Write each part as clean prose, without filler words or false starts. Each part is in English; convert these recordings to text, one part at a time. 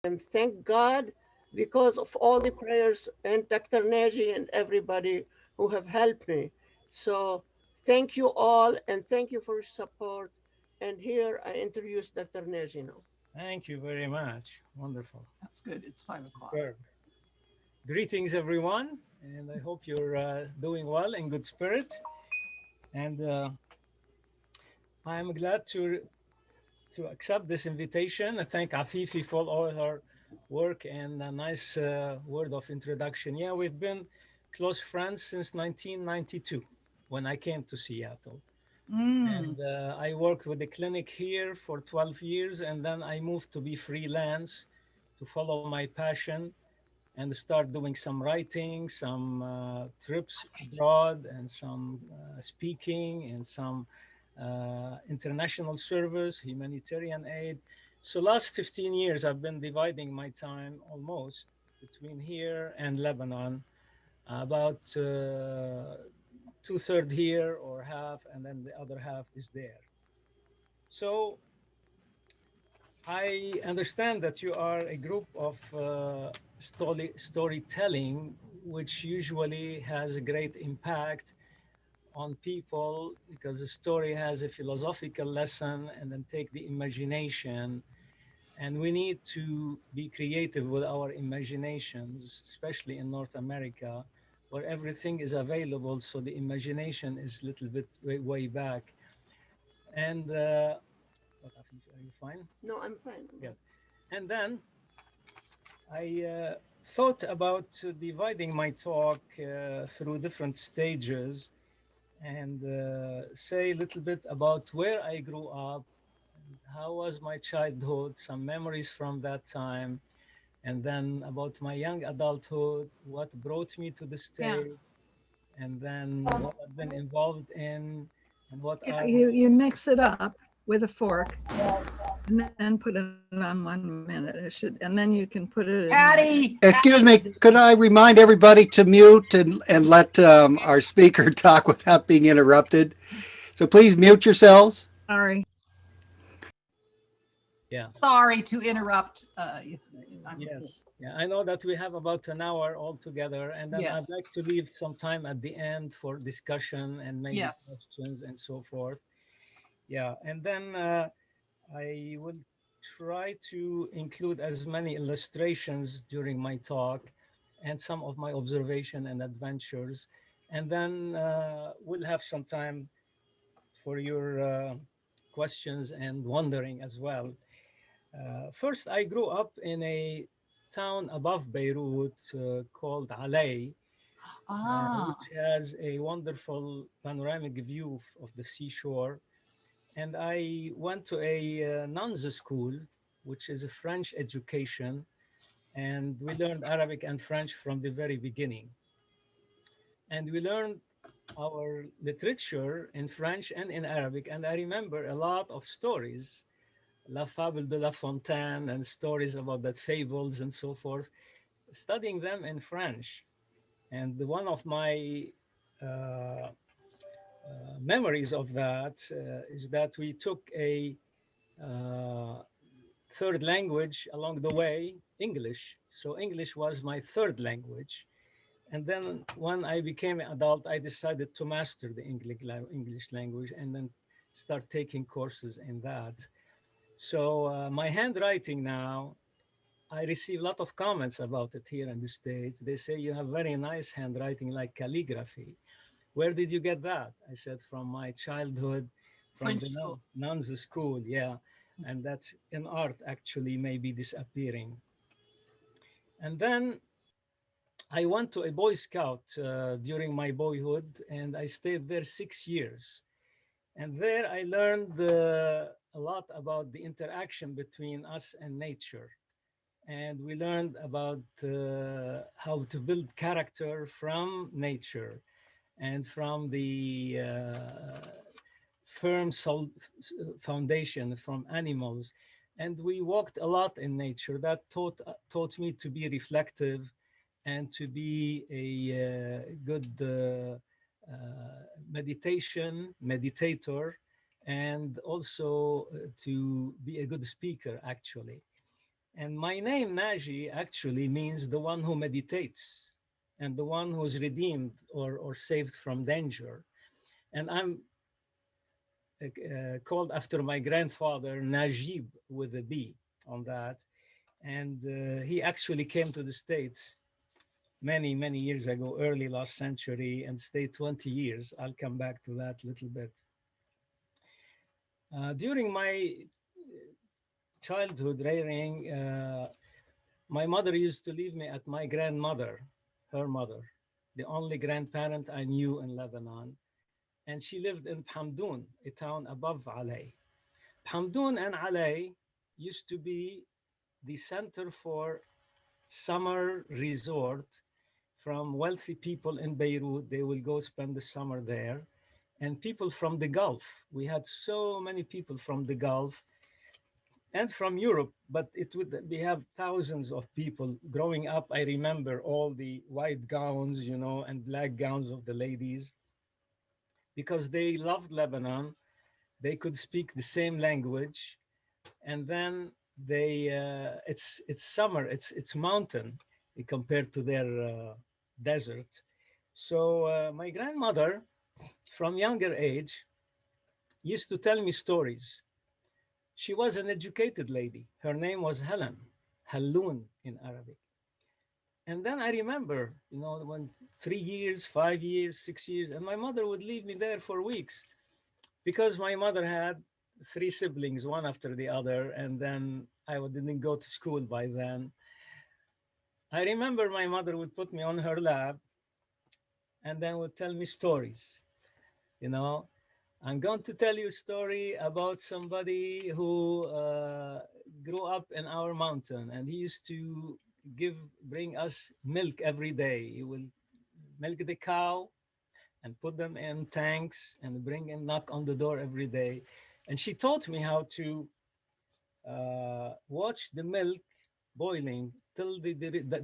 And thank God because of all the prayers and Dr. Naji and everybody who have helped me. So thank you all and thank you for your support. And here I introduce Dr. Naji now. Thank you very much. Wonderful. That's good. It's 5 o'clock. Superb. Greetings, everyone, and I hope you're doing well in good spirit. And I'm glad to accept this invitation. I thank Afifi for all her work and a nice word of introduction. Yeah, we've been close friends since 1992 when I came to Seattle. Mm. And I worked with the clinic here for 12 years, and then I moved to be freelance to follow my passion and start doing some writing, some trips abroad, and some speaking, and some international service, humanitarian aid. So last 15 years, I've been dividing my time almost between here and Lebanon, about two-thirds here or half, and then the other half is there. So I understand that you are a group of storytelling, which usually has a great impact on people because the story has a philosophical lesson and then take the imagination. And we need to be creative with our imaginations, especially in North America, where everything is available. So the imagination is a little bit way back. And what, Afif, are you fine? No, I'm fine. Yeah. And then I thought about dividing my talk through different stages and say a little bit about where I grew up, and how was my childhood, some memories from that time, and then about my young adulthood, what brought me to the Yeah. States, and then what I've been involved in, and what Yeah, are you mix it up with a fork and then put it on 1 minute. It should, and then you can put it in. Patty. Excuse me, could I remind everybody to mute and let our speaker talk without being interrupted? So please mute yourselves. Sorry. yeah. Sorry to interrupt. Yes. Yeah, I know that we have about an hour altogether, and then I'd Yes. like to leave some time at the end for discussion and maybe Yes. questions and so forth. Yeah, and then I will try to include as many illustrations during my talk and some of my observation and adventures. And then we'll have some time for your questions and wondering as well. First, I grew up in a town above Beirut called Alay, Ah. which has a wonderful panoramic view of the seashore. And I went to a nuns school, which is a French education, and we learned Arabic and French from the very beginning. And we learned our literature in French and in Arabic. And I remember a lot of stories, La Fable de La Fontaine, and stories about the fables and so forth, studying them in French. And one of my uh, memories of that is that we took a uh, third language along the way, English. So English was my third language. And then when I became an adult, I decided to master the English language and then start taking courses in that. So my handwriting now, I receive a lot of comments about it here in the States. They say you have very nice handwriting, like calligraphy. Where did you get that? I said, from my childhood, from French the school. nuns school. Yeah. And that's in art actually maybe disappearing. And then I went to a Boy Scout during my boyhood, and I stayed there 6 years. And there I learned a lot about the interaction between us and nature. And we learned about how to build character from nature and from the firm foundation from animals. And we walked a lot in nature. That taught me to be reflective and to be a good meditator, and also to be a good speaker, actually. And my name, Naji, actually means the one who meditates and the one who's redeemed or saved from danger. And I'm called after my grandfather, Najib, with a B on that. And he actually came to the States many, many years ago, early last century, and stayed 20 years. I'll come back to that a little bit. During my childhood rearing, my mother used to leave me at my grandmother, her mother, the only grandparent I knew in Lebanon. And she lived in Hamdoun, a town above Alay. Hamdoun and Alay used to be the center for summer resort from wealthy people in Beirut. They will go spend the summer there. And people from the Gulf. We had so many people from the Gulf and from Europe, but it would we have thousands of people. Growing up, I remember all the white gowns, you know, and black gowns of the ladies, because they loved Lebanon. They could speak the same language, and then they it's summer, it's mountain compared to their desert. So my grandmother, from younger age, used to tell me stories. She was an educated lady. Her name was Helen, Halloun in Arabic. And then I remember, you know, when 3 years, 5 years, 6 years, and my mother would leave me there for weeks because my mother had three siblings, one after the other, and then I didn't go to school by then. I remember my mother would put me on her lap and then would tell me stories. You know, I'm going to tell you a story about somebody who grew up in our mountain, and he used to bring us milk every day. He will milk the cow and put them in tanks and bring and knock on the door every day. And she taught me how to watch the milk boiling till the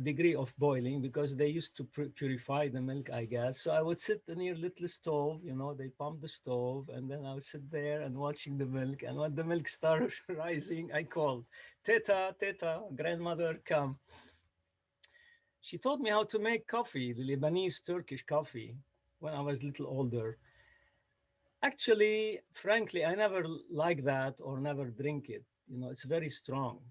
degree of boiling, because they used to purify the milk, I guess. So I would sit near little stove, you know, they pump the stove, and then I would sit there and watching the milk. And when the milk started rising, I called, Teta, Teta, grandmother, come. She taught me how to make coffee, the Lebanese Turkish coffee, when I was a little older. Actually, frankly, I never like that or never drink it. You know, it's very strong.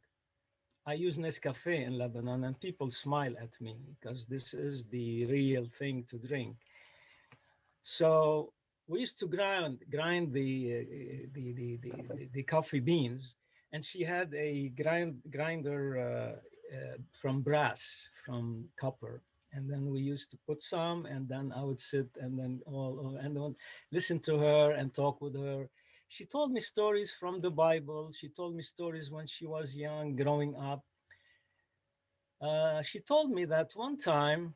I use Nescafe in Lebanon, and people smile at me because this is the real thing to drink. So we used to grind the coffee beans, and she had a grinder from brass, from copper. And then we used to put some, and then I would sit and then listen to her and talk with her. She told me stories from the Bible. She told me stories when she was young, growing up. She told me that one time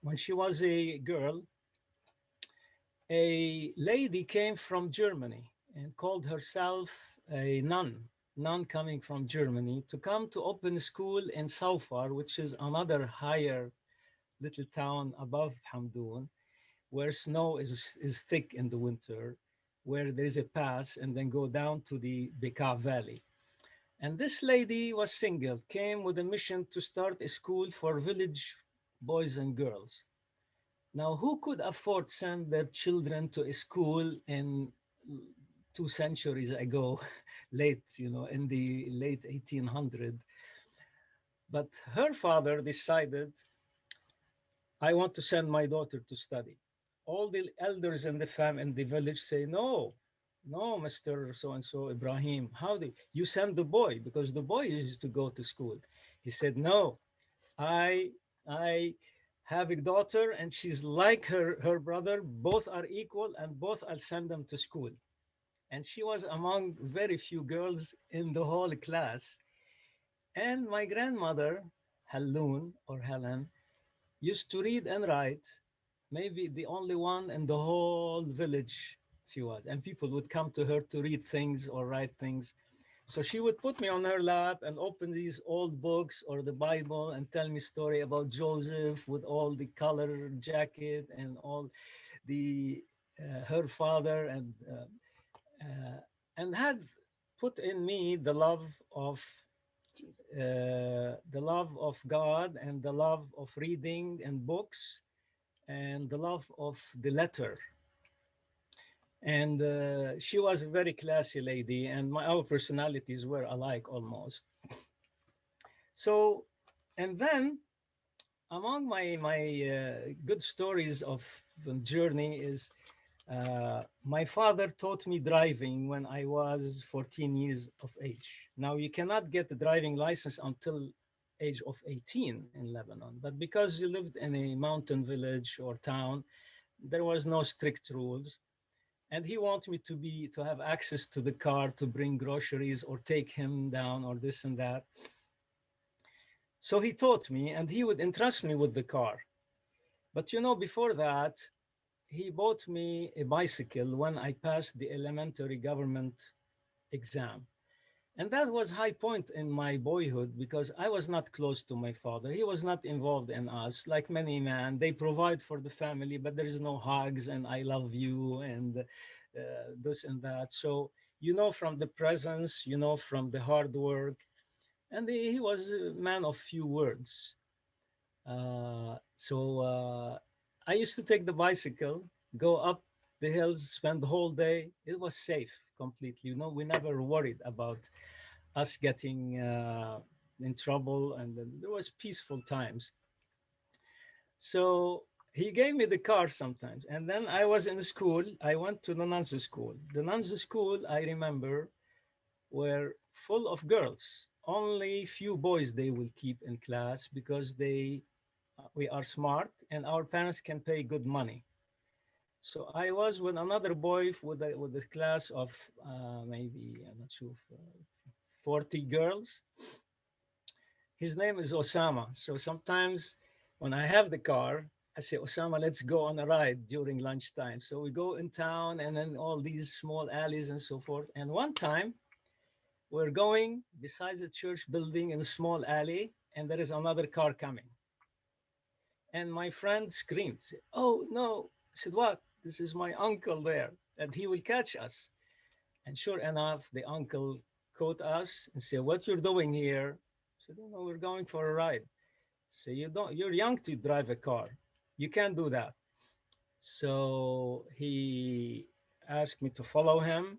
when she was a girl, a lady came from Germany and called herself a nun coming from Germany to come to open a school in Saufar, which is another higher little town above Hamdoun, where snow is thick in the winter, where there's a pass, and then go down to the Bekaa Valley. And this lady was single, came with a mission to start a school for village boys and girls. Now, who could afford send their children to a school in 2 centuries ago, in the late 1800s? But her father decided, I want to send my daughter to study. All the elders in the village say, no, Mr. So-and-so, Ibrahim, how do you send the boy? Because the boy used to go to school. He said, no, I have a daughter and she's like her brother. Both are equal and both I'll send them to school. And she was among very few girls in the whole class. And my grandmother, Halloun or Helen, used to read and write, maybe the only one in the whole village she was. And people would come to her to read things or write things. So she would put me on her lap and open these old books or the Bible and tell me story about Joseph with all the color jacket and all the her father, and had put in me the love of the love of God and the love of reading and books and the love of the letter. And she was a very classy lady, and our personalities were alike almost. So, and then among my good stories of the journey is my father taught me driving when I was 14 years of age. Now you cannot get the driving license until age of 18 in Lebanon, but because you lived in a mountain village or town, there was no strict rules. And he wanted me to have access to the car to bring groceries or take him down or this and that. So he taught me, and he would entrust me with the car. But before that, he bought me a bicycle when I passed the elementary government exam. And that was high point in my boyhood because I was not close to my father. He was not involved in us. Like many men, they provide for the family, but there is no hugs and I love you and this and that. So, from the presence, from the hard work. And he was a man of few words. So I used to take the bicycle, go up the hills, spend the whole day. It was safe completely. We never worried about us getting in trouble, and then there was peaceful times. So he gave me the car sometimes, and then I was in school. I went to the nuns school. The nuns school, I remember, were full of girls. Only few boys they will keep in class because we are smart and our parents can pay good money. So I was with another boy with a class of maybe I'm not sure 40 girls. His name is Osama. So sometimes when I have the car, I say, Osama, let's go on a ride during lunchtime. So we go in town and then all these small alleys and so forth. And one time we're going besides a church building in a small alley, and there is another car coming. And my friend screamed, oh no. I said, what? This is my uncle there, and he will catch us. And sure enough, the uncle caught us and said, what you're doing here? I said, oh, no, we're going for a ride. So you're young to drive a car. You can't do that. So he asked me to follow him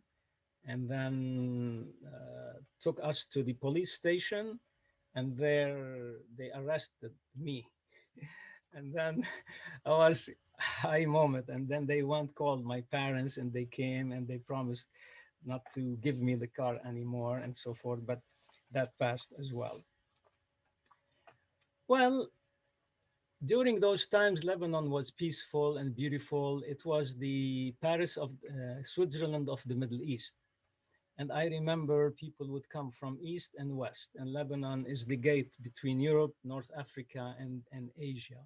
and then took us to the police station, and there they arrested me. And then I was high moment, and then they went called my parents, and they came and they promised not to give me the car anymore and so forth, but that passed as well. Well, during those times, Lebanon was peaceful and beautiful. It was the Paris of Switzerland of the Middle East. And I remember people would come from east and west, and Lebanon is the gate between Europe, North Africa, and Asia.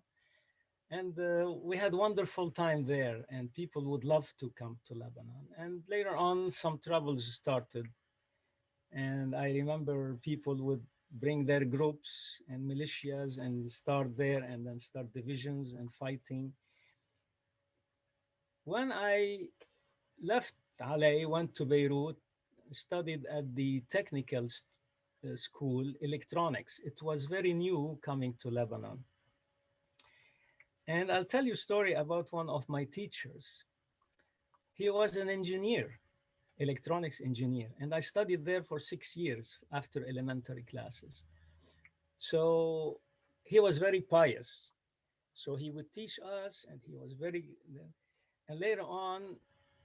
And we had wonderful time there, and people would love to come to Lebanon. And later on, some troubles started. And I remember people would bring their groups and militias and start there and then start divisions and fighting. When I left Alay, went to Beirut, studied at the technical school, electronics. It was very new coming to Lebanon. And I'll tell you a story about one of my teachers. He was an engineer, electronics engineer, and I studied there for 6 years after elementary classes. So he was very pious. So he would teach us, and he was and later on,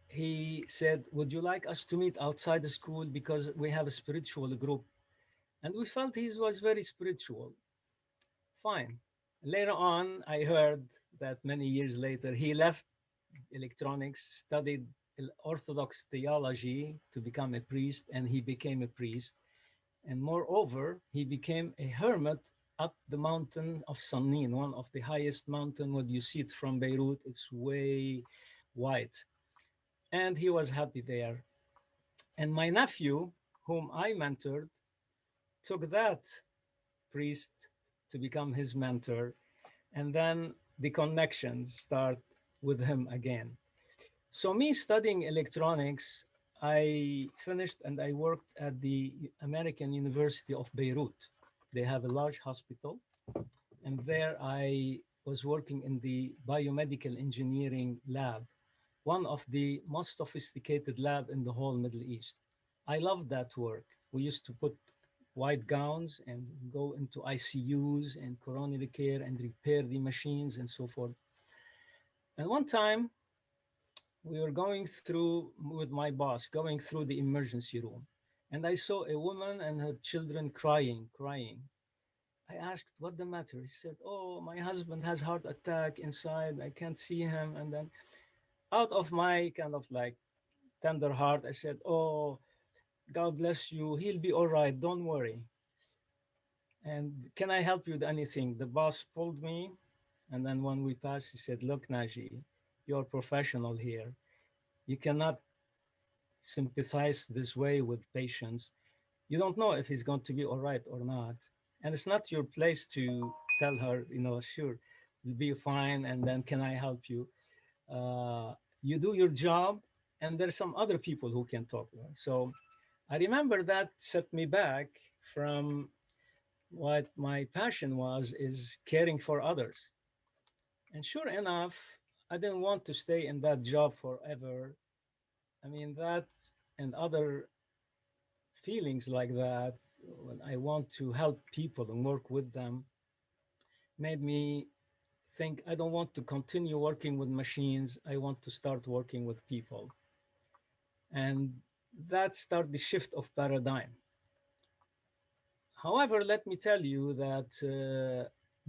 he said, would you like us to meet outside the school because we have a spiritual group? And we felt he was very spiritual. Fine. Later on, I heard that many years later, he left electronics, studied Orthodox theology to become a priest, and he became a priest. And moreover, he became a hermit up the mountain of Sanin, one of the highest mountain. When you see it from Beirut, it's way white. And he was happy there. And my nephew, whom I mentored, took that priest to become his mentor. And then the connections start with him again. So me studying electronics, I finished and I worked at the American University of Beirut. They have a large hospital, and there I was working in the biomedical engineering lab, one of the most sophisticated lab in the whole Middle East. I loved that work. We used to put white gowns and go into ICUs and coronary care and repair the machines and so forth. And one time we were going through with my boss, going through the emergency room, and I saw a woman and her children crying. I asked what the matter. He said, "Oh, my husband has heart attack inside. I can't see him." And then out of my kind of like tender heart, I said, "Oh, God bless you. He'll be all right. Don't worry. And can I help you with anything?" The boss pulled me, and then when we passed, he said, "Look, Naji, you're professional here. You cannot sympathize this way with patients. You don't know if he's going to be all right or not. And it's not your place to tell her, sure, you'll be fine, and then can I help you? You do your job, and there's some other people who can talk to her." So I remember that set me back from what my passion was, is caring for others. And sure enough, I didn't want to stay in that job forever. I mean, that and other feelings like that, when I want to help people and work with them, made me think I don't want to continue working with machines. I want to start working with people. And that started the shift of paradigm. However, let me tell you that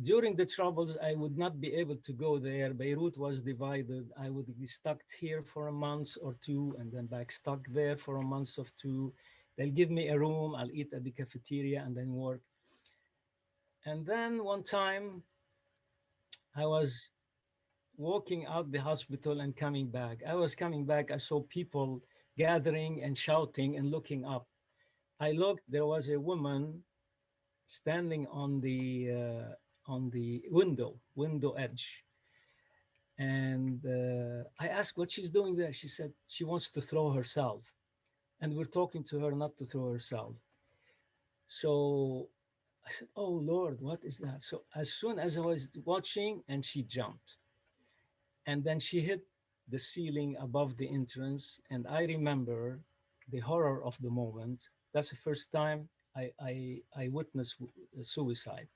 during the troubles, I would not be able to go there. Beirut was divided. I would be stuck here for a month or two, and then back stuck there for a month or two. They'll give me a room, I'll eat at the cafeteria and then work. And then one time I was walking out the hospital and coming back. I was coming back, I saw people gathering and shouting and looking up. I looked, there was a woman standing on the window edge. And I asked what she's doing there. She said she wants to throw herself. And we're talking to her not to throw herself. So I said, "Oh Lord, what is that?" So as soon as I was watching, and she jumped. And then she hit the ceiling above the entrance. And I remember the horror of the moment. That's the first time I witnessed suicide.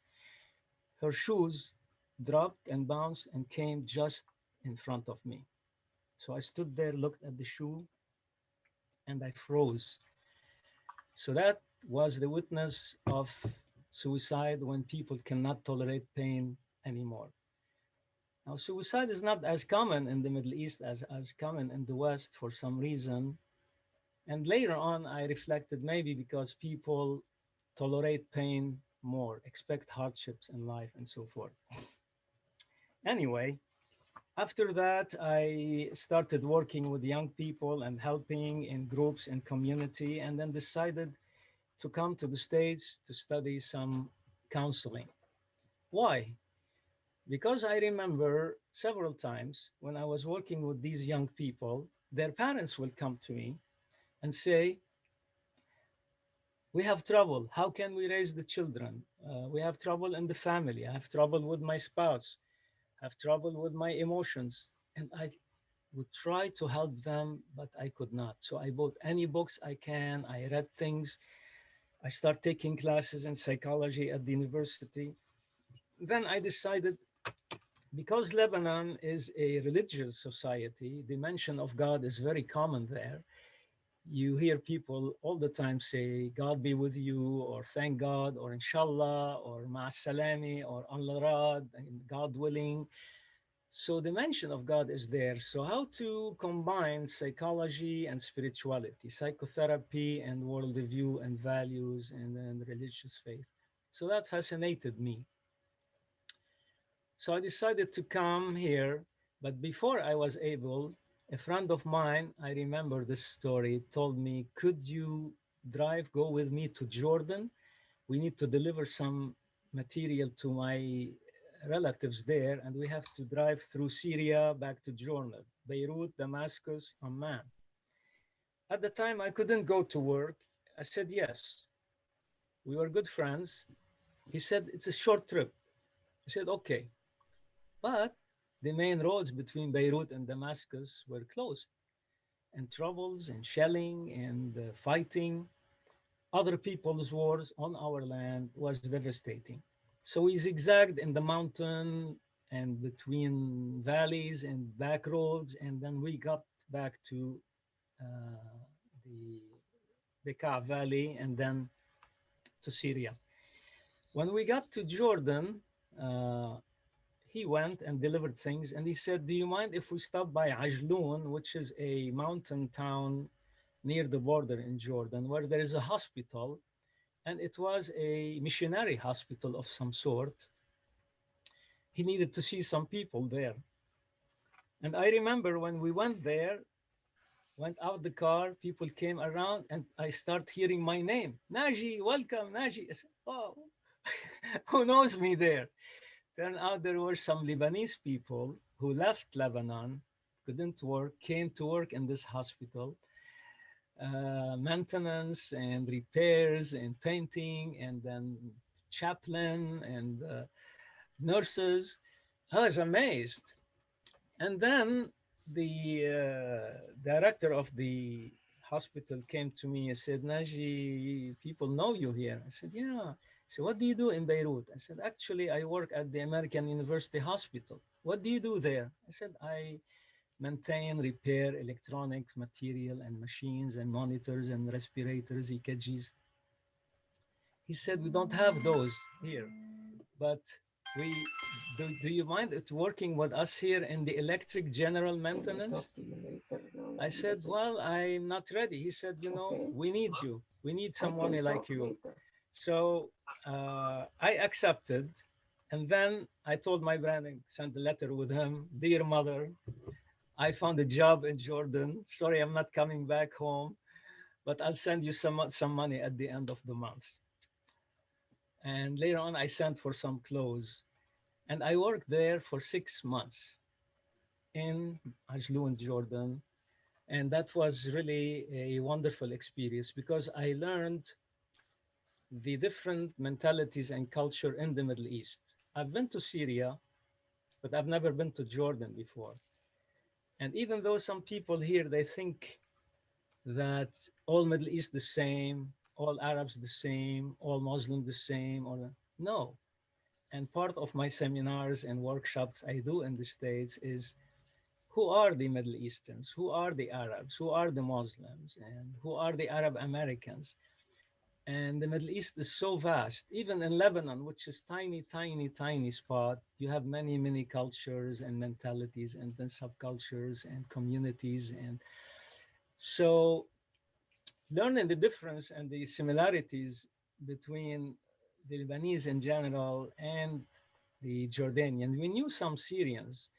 Her shoes dropped and bounced and came just in front of me. So I stood there, looked at the shoe, and I froze. So that was the witness of suicide, when people cannot tolerate pain anymore. Now, suicide is not as common in the Middle East as common in the West for some reason. And later on, I reflected maybe because people tolerate pain more, expect hardships in life, and so forth. Anyway, after that, I started working with young people and helping in groups and community, and then decided to come to the States to study some counseling. Why? Because I remember several times when I was working with these young people, their parents will come to me and say, "We have trouble. How can we raise the children? We have trouble in the family. I have trouble with my spouse. I have trouble with my emotions." And I would try to help them, but I could not. So I bought any books I can. I read things. I started taking classes in psychology at the university. Then I decided, because Lebanon is a religious society, the mention of God is very common there. You hear people all the time say, "God be with you," or "Thank God," or "Inshallah," or "Ma salami," or "Allah rad," and "God willing." So the mention of God is there. So how to combine psychology and spirituality, psychotherapy and worldview and values, and then religious faith. So that fascinated me. So I decided to come here, but before I was able, a friend of mine, I remember this story, told me, "Could you go with me to Jordan? We need to deliver some material to my relatives there, and we have to drive through Syria back to Jordan, Beirut, Damascus, Amman." At the time, I couldn't go to work. I said yes. We were good friends. He said, it's a short trip. I said, okay. But the main roads between Beirut and Damascus were closed, and troubles and shelling and fighting, other people's wars on our land was devastating. So we zigzagged in the mountain and between valleys and back roads, and then we got back to uh, the Bekaa Valley and then to Syria. When we got to Jordan, uh, he went and delivered things, and he said, do you mind if we stop by Ajloun, which is a mountain town near the border in Jordan, where there is a hospital, and it was a missionary hospital of some sort. He needed to see some people there. And I remember when we went there, went out the car, people came around, and I start hearing my name. Naji, welcome, Naji. I said, oh, who knows me there? Turned out there were some Lebanese people who left Lebanon, couldn't work, came to work in this hospital, maintenance and repairs and painting, and then chaplain and nurses. I was amazed. And then the director of the hospital came to me and said, Naji, people know you here. I said, yeah. So what do you do in Beirut? I said, actually, I work at the American University Hospital. What do you do there? I said, I maintain, repair electronics, material, and machines, and monitors, and respirators, EKGs. He said, we don't have those here, but we do you mind it working with us here in the electric general maintenance? I said, well, I'm not ready. He said, you know, we need you. We need someone like you. So I accepted. And then I told my brand, sent a letter with him, dear mother, I found a job in Jordan. Sorry, I'm not coming back home, but I'll send you some money at the end of the month. And later on, I sent for some clothes. And I worked there for 6 months in Ajloun, Jordan. And that was really a wonderful experience because I learned the different mentalities and culture in the Middle East. I've been to Syria, but I've never been to Jordan before. And even though some people here, they think that all Middle East the same, all Arabs the same, all Muslims the same, or no. And part of my seminars and workshops I do in the States is who are the Middle Easterns, who are the Arabs, who are the Muslims, and who are the Arab Americans. And the Middle East is so vast. Even in Lebanon, which is tiny, tiny, tiny spot, you have many, many cultures and mentalities and then subcultures and communities. And so learning the difference and the similarities between the Lebanese in general and the Jordanian. We knew some Syrians,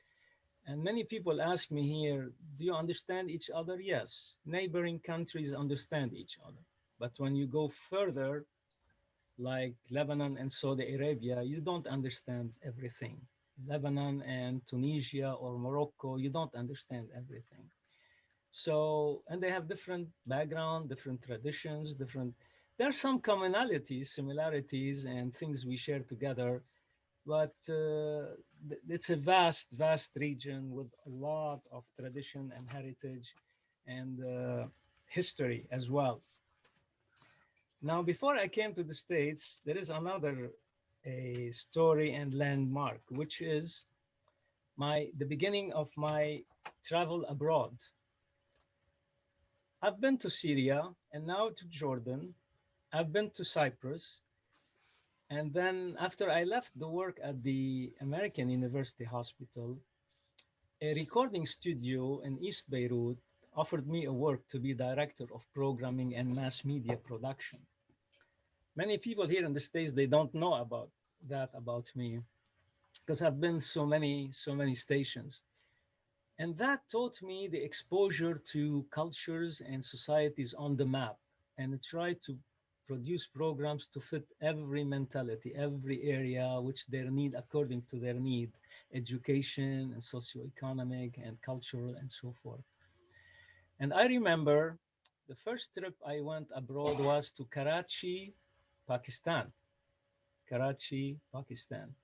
and many people ask me here, do you understand each other? Yes, neighboring countries understand each other. But when you go further, like Lebanon and Saudi Arabia, you don't understand everything. Lebanon and Tunisia or Morocco, you don't understand everything. So, and they have different background, different traditions, there are some commonalities, similarities, and things we share together, but it's a vast, vast region with a lot of tradition and heritage and history as well. Now, before I came to the States, there is another a story and landmark, which is the beginning of my travel abroad. I've been to Syria and now to Jordan. I've been to Cyprus. And then after I left the work at the American University Hospital, a recording studio in East Beirut offered me a work to be director of programming and mass media production. Many people here in the States, they don't know about me because I've been so many stations. And that taught me the exposure to cultures and societies on the map, and try to produce programs to fit every mentality, every area, which their need according to their need, education and socioeconomic and cultural and so forth. And I remember The first trip I went abroad was to Karachi, Pakistan. Karachi, Pakistan.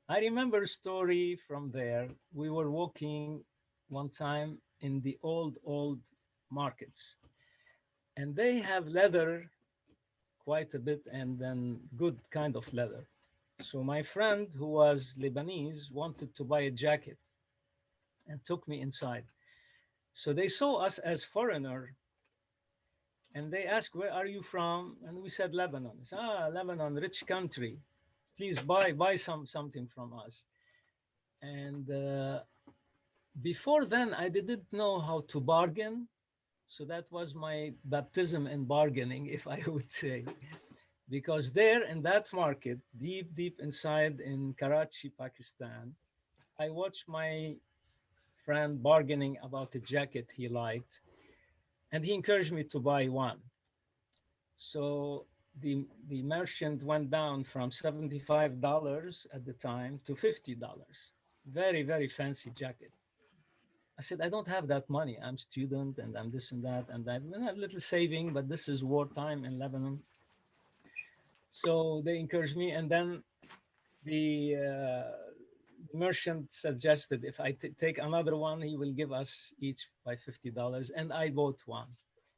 I remember a story from there. We were walking one time in the old markets, and they have leather quite a bit, and then good kind of leather. So my friend, who was Lebanese, wanted to buy a jacket and took me inside. So they saw us as foreigner, and they asked, "Where are you from?" And we said, "Lebanon." They said, "Ah, Lebanon, rich country. Please buy something from us." And before then, I didn't know how to bargain. So that was my baptism in bargaining, if I would say. Because there in that market, deep inside in Karachi, Pakistan, I watched my friend bargaining about a jacket he liked, and he encouraged me to buy one. So the merchant went down from $75 at the time to $50. Very fancy jacket. I said, I don't have that money. I'm student and I'm this and that, and I have a little saving, but this is wartime in Lebanon. So they encouraged me, and then the merchant suggested if I take another one, he will give us each by $50, and I bought one.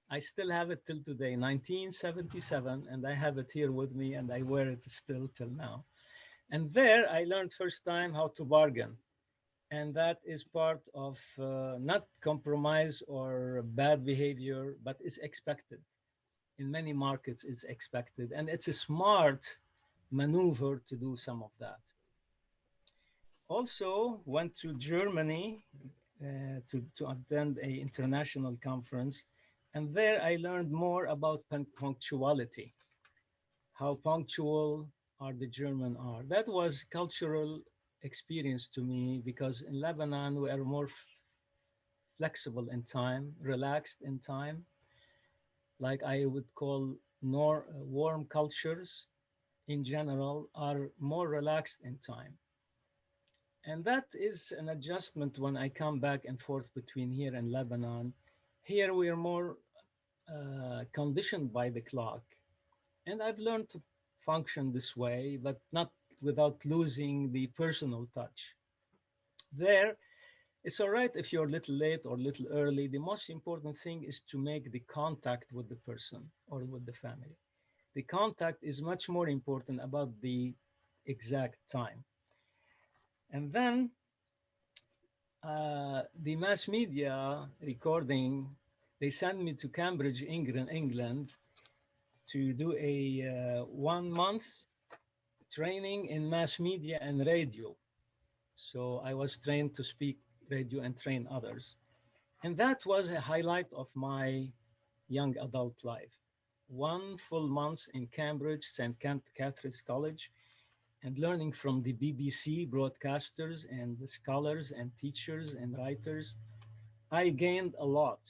I still have it till today, 1977, and I have it here with me, and I wear it still till now. And there I learned first time how to bargain. And that is part of not compromise or bad behavior, but it's expected. In many markets, it's expected. And it's a smart maneuver to do some of that. Also went to Germany to attend an international conference. And there I learned more about punctuality, how punctual are the German are. That was cultural experience to me, because in Lebanon, we are more flexible in time, relaxed in time, like I would call warm cultures in general are more relaxed in time. And that is an adjustment when I come back and forth between here and Lebanon. Here we are more conditioned by the clock. And I've learned to function this way, but not without losing the personal touch. There, it's all right if you're a little late or a little early. The most important thing is to make the contact with the person or with the family. The contact is much more important about the exact time. And then the mass media recording, they sent me to Cambridge, England, to do a 1 month training in mass media and radio. So I was trained to speak radio and train others. And that was a highlight of my young adult life. 1 full month in Cambridge, St. Catherine's College, and learning from the BBC broadcasters and the scholars and teachers and writers. I gained a lot.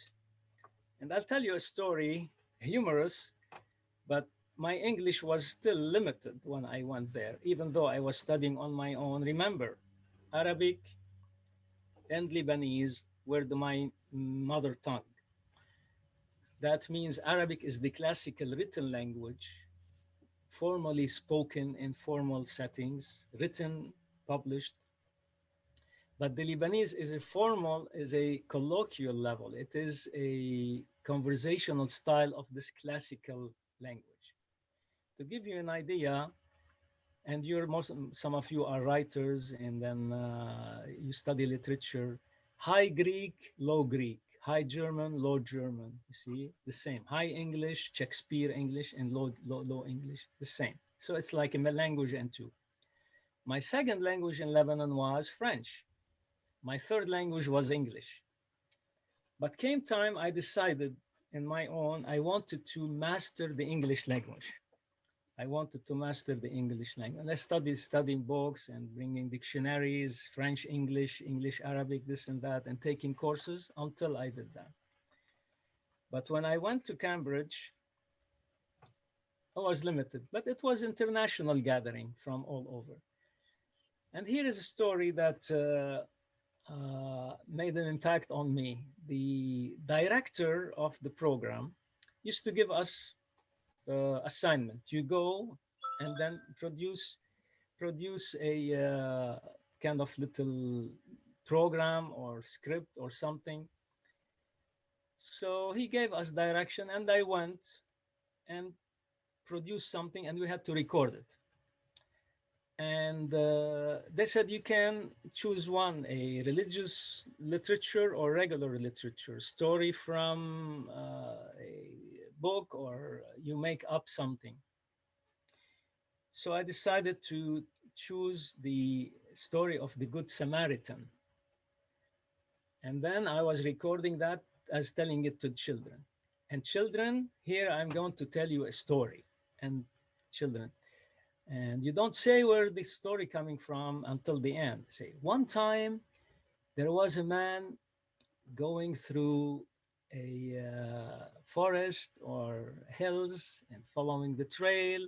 And I'll tell you a story, humorous, but my English was still limited when I went there, even though I was studying on my own. Remember, Arabic and Lebanese were my mother tongue. That means Arabic is the classical written language, formally spoken in formal settings, written, published. But the Lebanese is a colloquial level. It is a conversational style of this classical language. To give you an idea, and some of you are writers, and then you study literature, High Greek, Low Greek, High German, Low German, you see, the same. High English, Shakespeare English, and low English, the same. So it's like a language and two. My second language in Lebanon was French. My third language was English. But came time, I decided in my own, I wanted to master the English language. I wanted to master the English language. And I started studying books and bringing dictionaries, French, English, Arabic, this and that, and taking courses until I did that. But when I went to Cambridge, I was limited, but it was international gathering from all over. And here is a story that made an impact on me. The director of the program used to give us the assignment. You go and then produce a kind of little program or script or something. So he gave us direction, and I went and produced something, and we had to record it. And they said you can choose one: a religious literature or regular literature, story from a book, or you make up something. So I decided to choose the story of the Good Samaritan. And then I was recording that as telling it to children. And children, here I'm going to tell you a story. And children, and you don't say where the story coming from until the end. Say, one time there was a man going through a forest or hills and following the trail,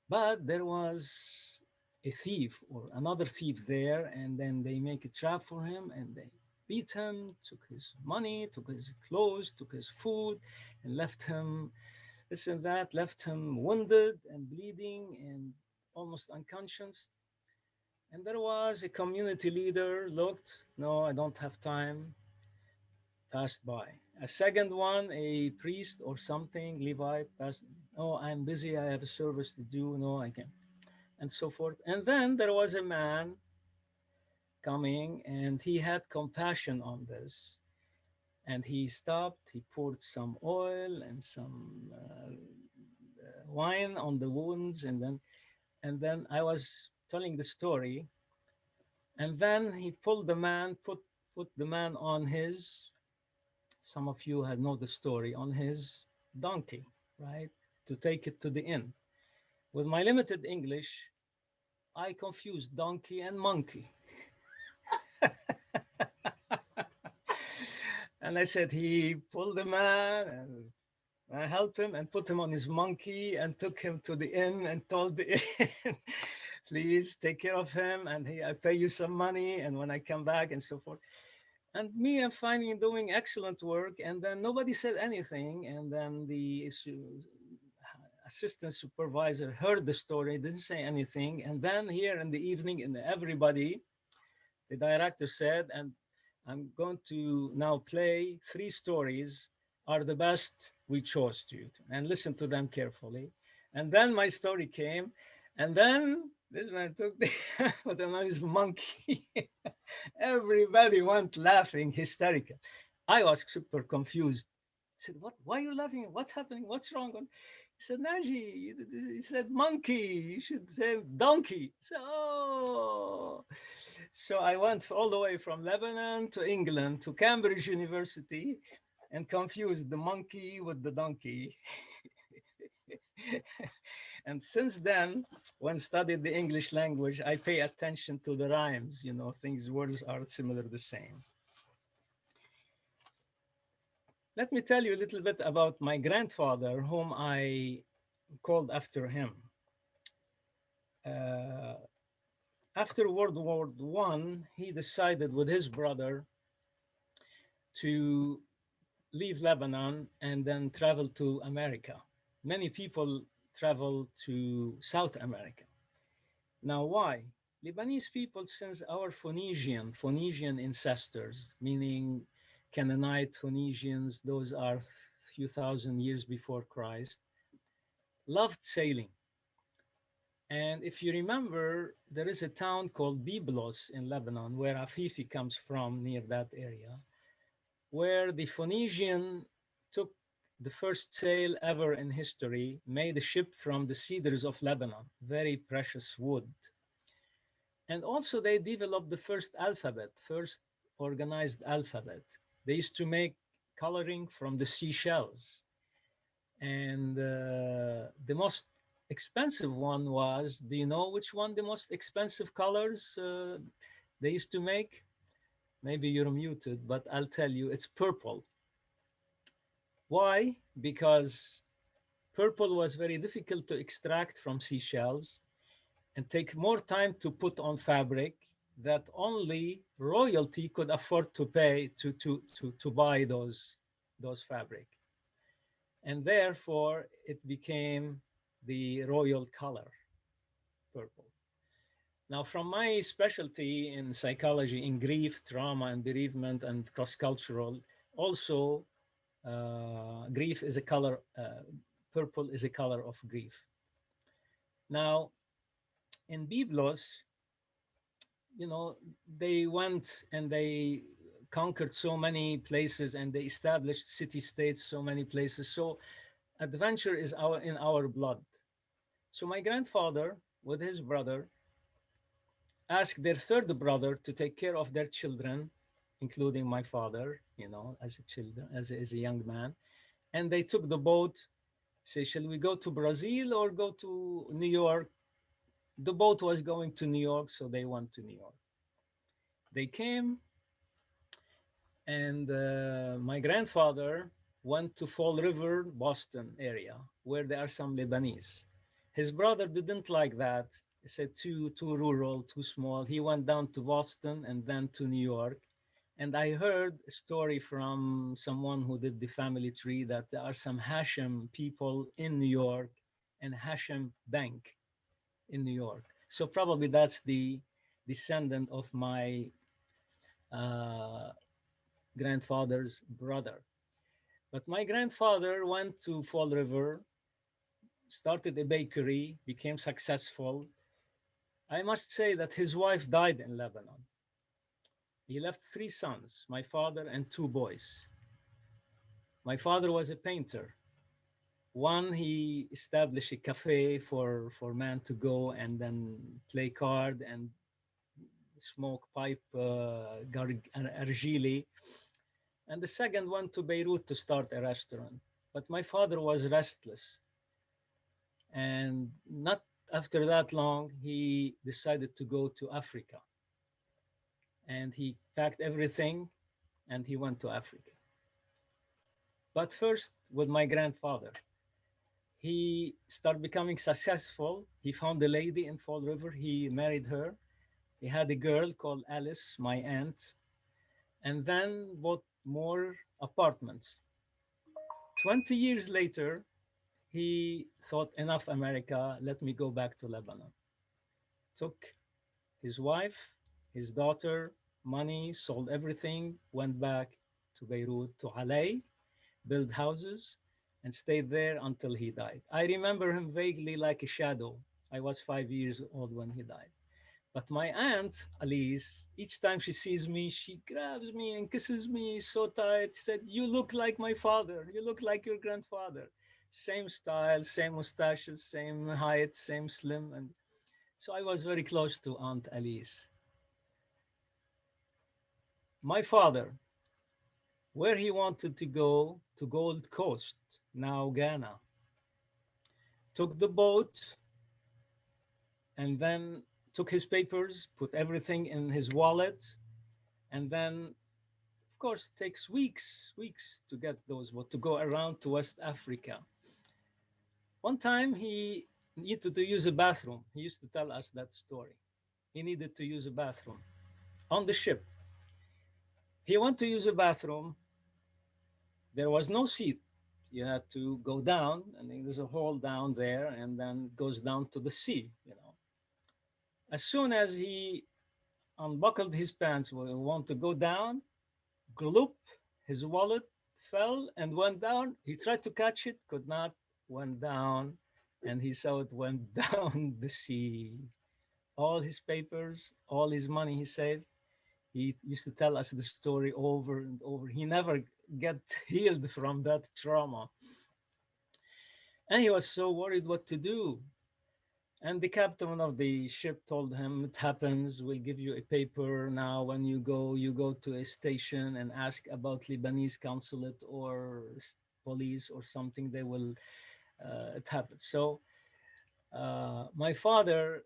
but there was a thief or another thief there, and then they make a trap for him, and they beat him, took his money, took his clothes, took his food, and left him this and that, left him wounded and bleeding and almost unconscious. And there was a community leader, looked, no, I don't have time, passed by. A second one, a priest or something, Levite, passed, oh, I'm busy, I have a service to do, no, I can't, and so forth. And then there was a man coming, and he had compassion on this. And he stopped, he poured some oil and some wine on the wounds, and then I was telling the story, and then he pulled the man, put the man on his, some of you had know the story, on his donkey, right, to take it to the inn. With my limited English, I confused donkey and monkey. And I said, he pulled the man, and I helped him and put him on his monkey and took him to the inn and told the inn, please take care of him, and I pay you some money, and when I come back, and so forth. And me, I'm finding doing excellent work, and then nobody said anything, and then the assistant supervisor heard the story, didn't say anything, and then here in the evening, in everybody, the director said, and I'm going to now play 3 stories are the best we chose to, and listen to them carefully. And then my story came, and then this man took the with a nice monkey. Everybody went laughing, hysterical. I was super confused. I said, what? Why are you laughing? What's happening? What's wrong? He said, Naji, he said monkey. You should say donkey. So, oh. So I went all the way from Lebanon to England to Cambridge University and confused the monkey with the donkey. And since then, when studied the English language, I pay attention to the rhymes, things, words are similar, the same. Let me tell you a little bit about my grandfather, whom I called after him. After World War I, he decided with his brother to leave Lebanon and then travel to America. Many people travel to South America. Now, why? Lebanese people, since our Phoenician ancestors, meaning Canaanite Phoenicians, those are few thousand years before Christ, loved sailing. And if you remember, there is a town called Byblos in Lebanon, where Afifi comes from, near that area, where the Phoenician took the first sail ever in history, made a ship from the cedars of Lebanon, very precious wood. And also they developed the first alphabet, first organized alphabet. They used to make coloring from the seashells. And the most expensive one was, do you know which one the most expensive colors they used to make? Maybe you're muted, but I'll tell you, it's purple. Why? Because purple was very difficult to extract from seashells and take more time to put on fabric that only royalty could afford to pay to buy those fabric. And therefore it became the royal color, purple. Now, from my specialty in psychology, in grief, trauma, and bereavement, and cross-cultural, also grief is a color, purple is a color of grief. Now, in Byblos, you know, they went and they conquered so many places and they established city-states, so many places. So adventure is in our blood. So my grandfather, with his brother, asked their third brother to take care of their children, including my father, you know, as a young man. And they took the boat, say, shall we go to Brazil or go to New York? The boat was going to New York, so they went to New York. They came, and my grandfather went to Fall River, Boston area, where there are some Lebanese. His brother didn't like that. He said too rural, too small. He went down to Boston and then to New York. And I heard a story from someone who did the family tree that there are some Hashem people in New York and Hashem Bank in New York. So probably that's the descendant of my grandfather's brother. But my grandfather went to Fall River, started a bakery, became successful. I must say that his wife died in Lebanon. He left 3 sons, my father and 2 boys. My father was a painter. One, he established a cafe for men to go and then play card and smoke pipe argili. And the second went to Beirut to start a restaurant. But my father was restless. And not after that long, he decided to go to Africa. And he packed everything and he went to Africa. But first with my grandfather. He started becoming successful. He found a lady in Fall River. He married her. He had a girl called Alice, my aunt, and then bought more apartments. 20 years later, he thought, enough America, let me go back to Lebanon. Took his wife, his daughter, money, sold everything, went back to Beirut, to Alay, built houses, and stayed there until he died. I remember him vaguely like a shadow. I was 5 years old when he died. But my aunt, Alice, each time she sees me, she grabs me and kisses me so tight. She said, you look like my father. You look like your grandfather. Same style, same mustaches, same height, same slim. And so I was very close to Aunt Alice. My father, where he wanted to go to Gold Coast, now Ghana, took the boat and then took his papers, put everything in his wallet, and then, of course, it takes weeks to get those, to go around to West Africa. One time he needed to use a bathroom. He used to tell us that story. He needed to use a bathroom on the ship. He went to use a bathroom. There was no seat. You had to go down, and there's a hole down there, and then it goes down to the sea, you know. As soon as he unbuckled his pants, want to go down, gloop, his wallet fell and went down. He tried to catch it, could not, went down, and he saw it went down the sea. All his papers, all his money he saved. He used to tell us the story over and over. He never got healed from that trauma. And he was so worried what to do. And the captain of the ship told him, it happens, we'll give you a paper now. When you go to a station and ask about Lebanese consulate or police or something, they will, it happens. So my father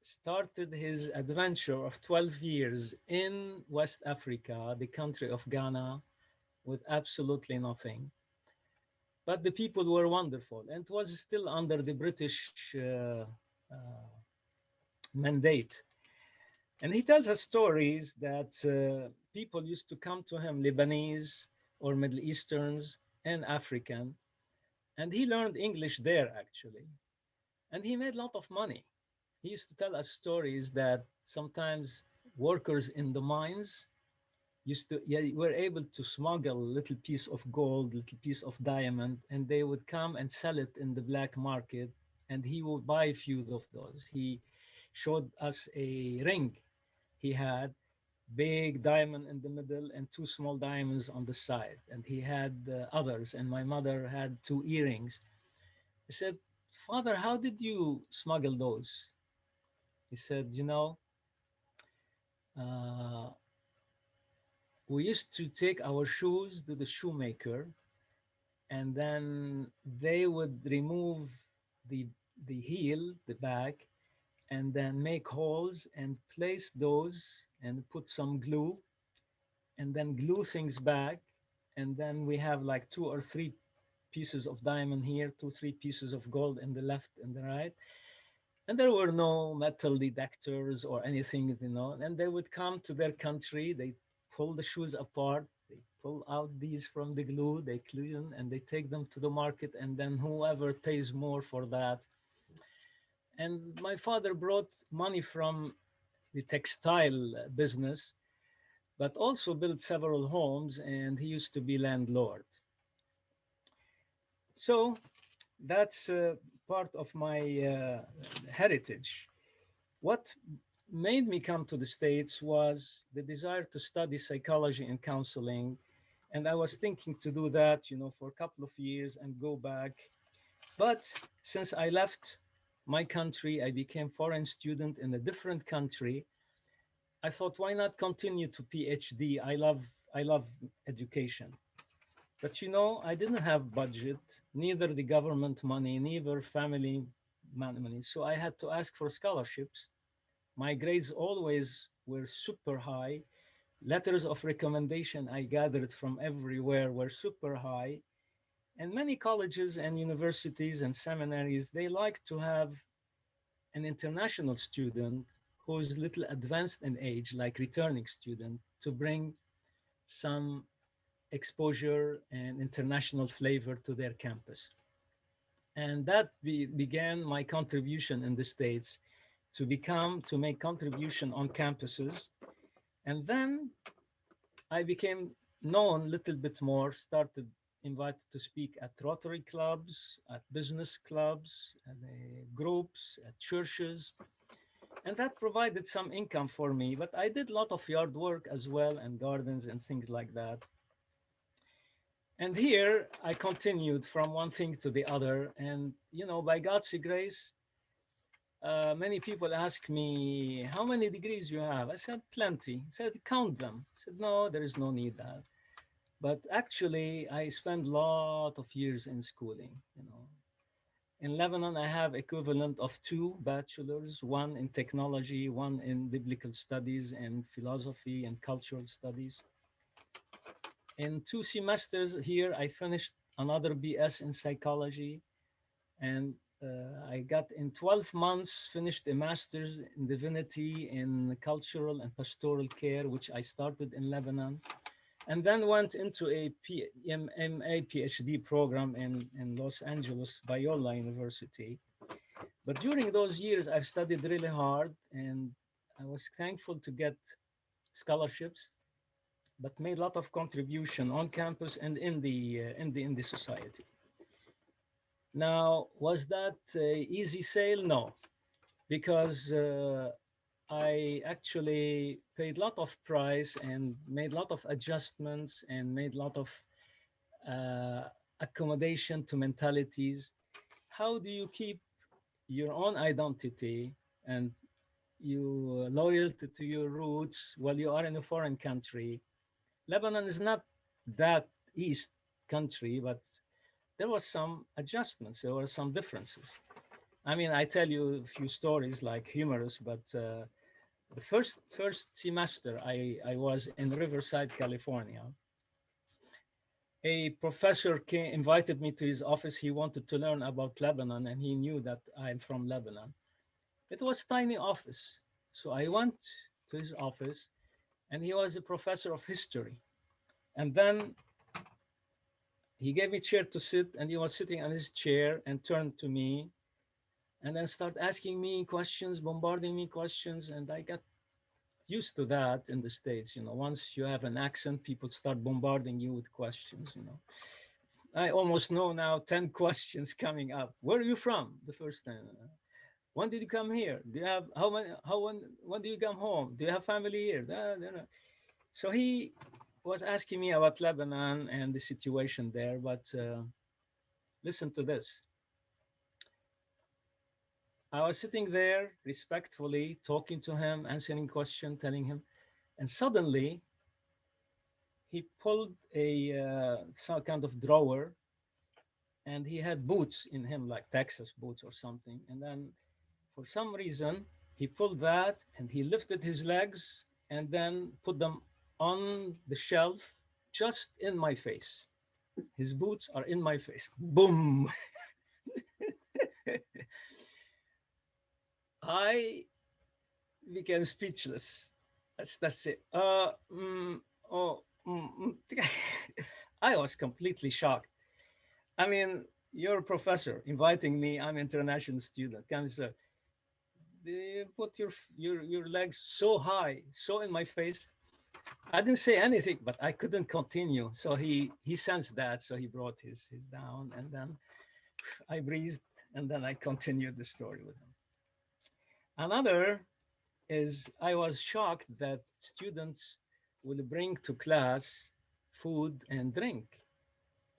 started his adventure of 12 years in West Africa, the country of Ghana, with absolutely nothing. But the people were wonderful. And it was still under the British mandate. And he tells us stories that people used to come to him, Lebanese or Middle Easterns and African. And he learned English there, actually. And he made a lot of money. He used to tell us stories that sometimes workers in the mines used to, yeah, were able to smuggle a little piece of gold, little piece of diamond, and they would come and sell it in the black market, and he would buy a few of those. He showed us a ring he had, big diamond in the middle and two small diamonds on the side, and he had others, and my mother had two earrings. I said, Father, how did you smuggle those? He said, uh, we used to take our shoes to the shoemaker, and then they would remove the the heel, the back, and then make holes and place those and put some glue, and then glue things back, and then we have like two or three pieces of diamond here, two, three pieces of gold in the left and the right. And there were no metal detectors or anything, and they would come to their country, they pull the shoes apart, they pull out these from the glue, they clean, and they take them to the market, and then whoever pays more for that. And my father brought money from the textile business, but also built several homes, and he used to be landlord. So that's part of my heritage. What made me come to the States was the desire to study psychology and counseling. And I was thinking to do that, for a couple of years and go back. But since I left my country, I became foreign student in a different country. I thought, why not continue to PhD? I love education. But I didn't have budget, neither the government money, neither family money. So I had to ask for scholarships. My grades always were super high. Letters of recommendation I gathered from everywhere were super high. And many colleges and universities and seminaries, they like to have an international student who is little advanced in age, like returning student, to bring some exposure and international flavor to their campus. And that began my contribution in the States to make contribution on campuses. And then I became known a little bit more, started invited to speak at Rotary clubs, at business clubs, at groups, at churches. And that provided some income for me. But I did a lot of yard work as well, and gardens and things like that. And here I continued from one thing to the other. And, by God's grace, many people ask me, how many degrees you have? I said, plenty. I said, count them. I said, no, there is no need that. But actually, I spent a lot of years in schooling. In Lebanon, I have equivalent of 2 bachelors, one in technology, one in biblical studies and philosophy and cultural studies. In 2 semesters here, I finished another BS in psychology, and I got in 12 months, finished a master's in divinity in cultural and pastoral care, which I started in Lebanon, and then went into a MA PhD program in Los Angeles, Biola University. But during those years, I've studied really hard, and I was thankful to get scholarships, but made a lot of contribution on campus and in the society. Now, was that easy sale? No, because I actually paid a lot of price and made a lot of adjustments and made a lot of accommodation to mentalities. How do you keep your own identity and you loyalty to your roots while you are in a foreign country? Lebanon is not that east country, but there was some adjustments. There were some differences. I mean, I tell you a few stories like humorous, but the first semester I was in Riverside, California. A professor invited me to his office. He wanted to learn about Lebanon, and he knew that I'm from Lebanon. It was a tiny office. So I went to his office, and he was a professor of history. And then he gave me a chair to sit, and he was sitting on his chair and turned to me and then start asking me questions, bombarding me questions. And I got used to that in the States. Once you have an accent, people start bombarding you with questions. I almost know now 10 questions coming up. Where are you from? The first time. When did you come here? Do you have when do you come home? Do you have family here? So he was asking me about Lebanon and the situation there. But listen to this. I was sitting there respectfully, talking to him, answering questions, telling him, and suddenly he pulled some kind of drawer, and he had boots in him, like Texas boots or something. And then for some reason, he pulled that and he lifted his legs and then put them on the shelf just in my face. His boots are in my face. Boom. I became speechless. That's it. Oh, I was completely shocked. I mean, you're a professor inviting me. I'm an international student. Comes, they put your legs so high, so in my face. I didn't say anything, but I couldn't continue. So he sensed that, so he brought his down, and then I breathed, and then I continued the story with him. Another is I was shocked that students will bring to class food and drink.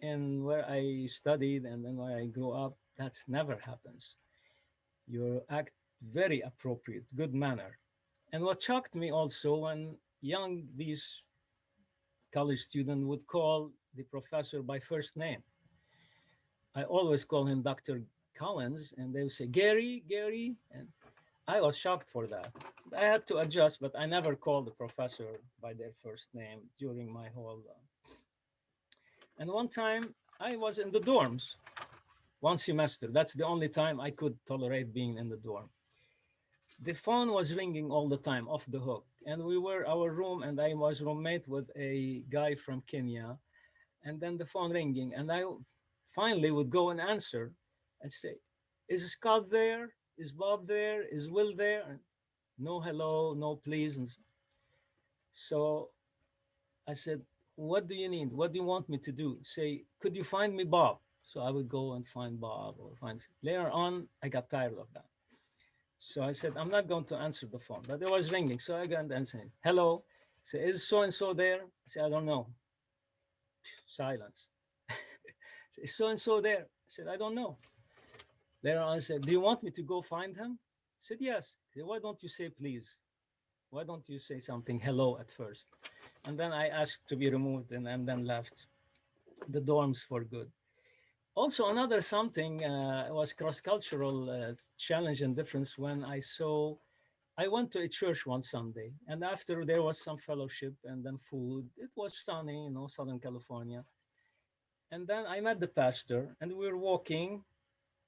And where I studied and then where I grew up, that's never happens. You act very appropriate, good manner. And what shocked me also when these college students would call the professor by first name. I always call him Dr. Collins, and they would say, Gary, Gary. And I was shocked for that. I had to adjust, but I never called the professor by their first name during my whole. And one time I was in the dorms, one semester. That's the only time I could tolerate being in the dorm. The phone was ringing all the time, off the hook. And we were our room, and I was roommate with a guy from Kenya. And then the phone ringing, and I finally would go and answer and say, is Scott there? Is Bob there? Is Will there? And no hello, no please. And so I said, what do you need? What do you want me to do? Say, could you find me Bob? So I would go and find Bob or find. Later on, I got tired of that. So I said, I'm not going to answer the phone, but it was ringing. So I got and said, hello. Say, is so-and-so there? I said, I don't know. Silence. Is so-and-so there? I said, I don't know. Later on, I said, do you want me to go find him? I said, yes. I said, why don't you say please? Why don't you say something hello at first? And then I asked to be removed and then left the dorms for good. Also, another something was cross-cultural challenge and difference when I went to a church one Sunday, and after there was some fellowship and then food. It was sunny, Southern California. And then I met the pastor, and we were walking,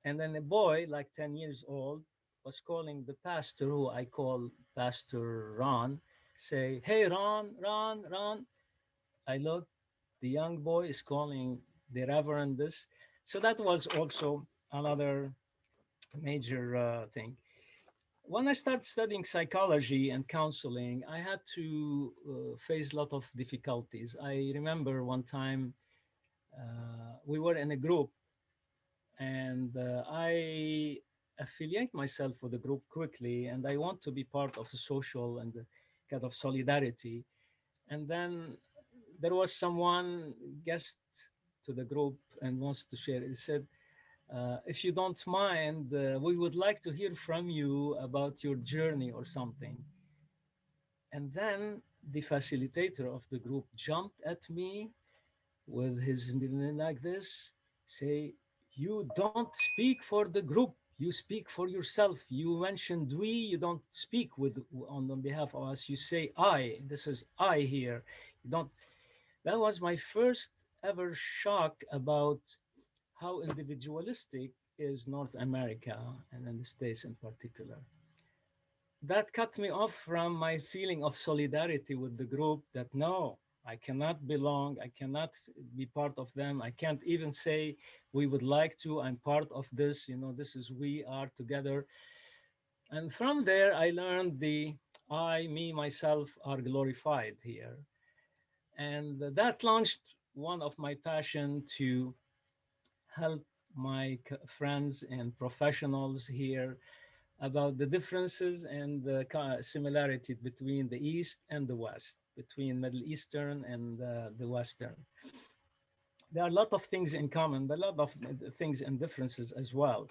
and then a boy, like 10 years old, was calling the pastor, who I call Pastor Ron, say, hey, Ron, Ron, Ron. I look, the young boy is calling the Reverend this. So that was also another major thing. When I started studying psychology and counseling, I had to face a lot of difficulties. I remember one time we were in a group, and I affiliate myself with the group quickly, and I want to be part of the social and the kind of solidarity. And then there was someone guest to the group and wants to share. He said, if you don't mind, we would like to hear from you about your journey or something. And then the facilitator of the group jumped at me with his like this, say, you don't speak for the group, you speak for yourself. You mentioned we, you don't speak on behalf of us. You say I, this is I here. You don't. That was my first ever shock about how individualistic is North America, and in the States in particular. that cut me off from my feeling of solidarity with the group, that no, I cannot belong, I cannot be part of them, I can't even say we would like to, I'm part of this, this is, we are together. And from there, I learned the I, me, myself are glorified here. And that launched one of my passion to help my friends and professionals here about the differences and the similarity between the East and the West, between Middle Eastern and the Western. There are a lot of things in common, but a lot of things and differences as well.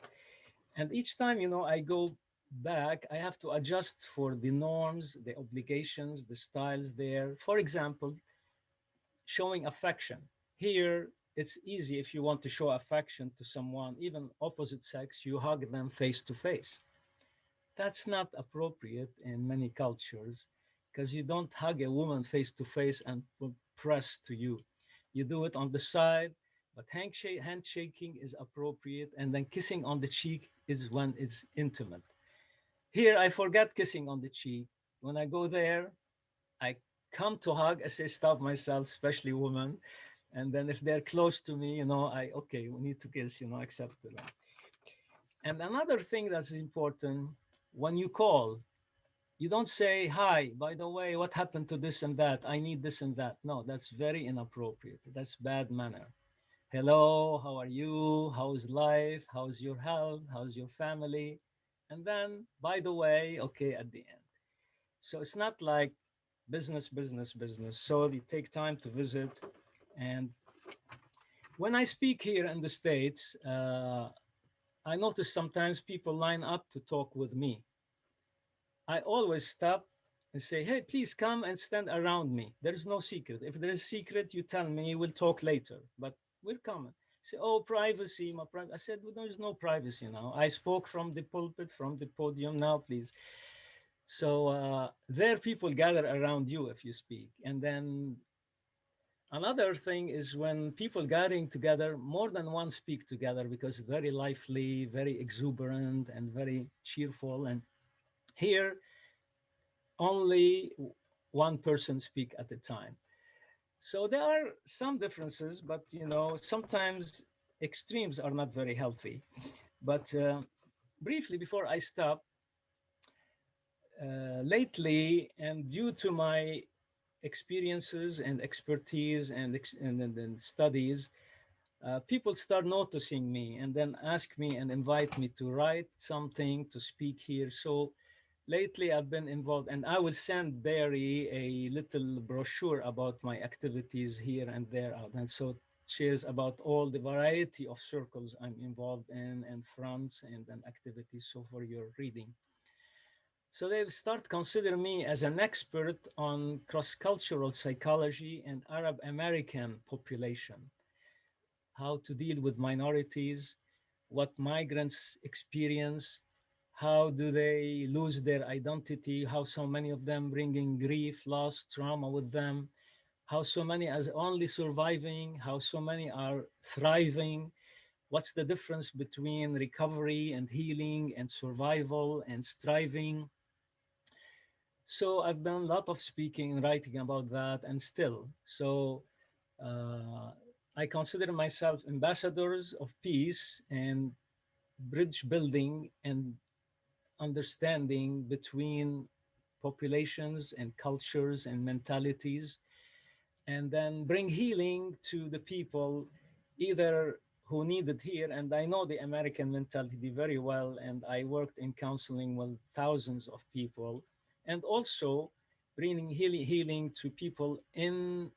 And each time, I go back, I have to adjust for the norms, the obligations, the styles there. For example, showing affection. Here, it's easy if you want to show affection to someone, even opposite sex, you hug them face to face. That's not appropriate in many cultures because you don't hug a woman face to face and press to you. You do it on the side, but handshaking is appropriate, and then kissing on the cheek is when it's intimate. Here, I forget kissing on the cheek. When I go there, I come to hug, I say, stop myself, especially women. And then if they're close to me, okay, we need to kiss, accept it. And another thing that's important, when you call, you don't say, hi, by the way, what happened to this and that? I need this and that. No, that's very inappropriate. That's bad manner. Hello, how are you? How's life? How's your health? How's your family? And then, by the way, okay, at the end. So it's not like business, business, business. So you take time to visit. And when I speak here in the States, I notice sometimes people line up to talk with me. I always stop and say, hey, please come and stand around me. There is no secret. If there is secret, you tell me, we'll talk later. But we're coming. Say, oh, privacy, my privacy. I said, well, there's no privacy now. I spoke from the pulpit, from the podium. Now, please. So there people gather around you if you speak. And then another thing is when people gathering together, more than one speak together because very lively, very exuberant, and very cheerful. And here, only one person speak at a time. So there are some differences, but sometimes extremes are not very healthy. But briefly, before I stop, lately, and due to my experiences and expertise and studies, people start noticing me and then ask me and invite me to write something, to speak here. So lately I've been involved, and I will send Barry a little brochure about my activities here and there. And so shares about all the variety of circles I'm involved in and fronts and activities. So for your reading. So they start considering me as an expert on cross-cultural psychology and Arab American population, how to deal with minorities, what migrants experience, how do they lose their identity, how so many of them bringing grief, loss, trauma with them, how so many are only surviving, how so many are thriving, what's the difference between recovery and healing and survival and striving. So I've done a lot of speaking and writing about that, and still. So I consider myself ambassadors of peace and bridge building and understanding between populations and cultures and mentalities, and then bring healing to the people either who need it here. And I know the American mentality very well, and I worked in counseling with thousands of people, and also bringing healing to people in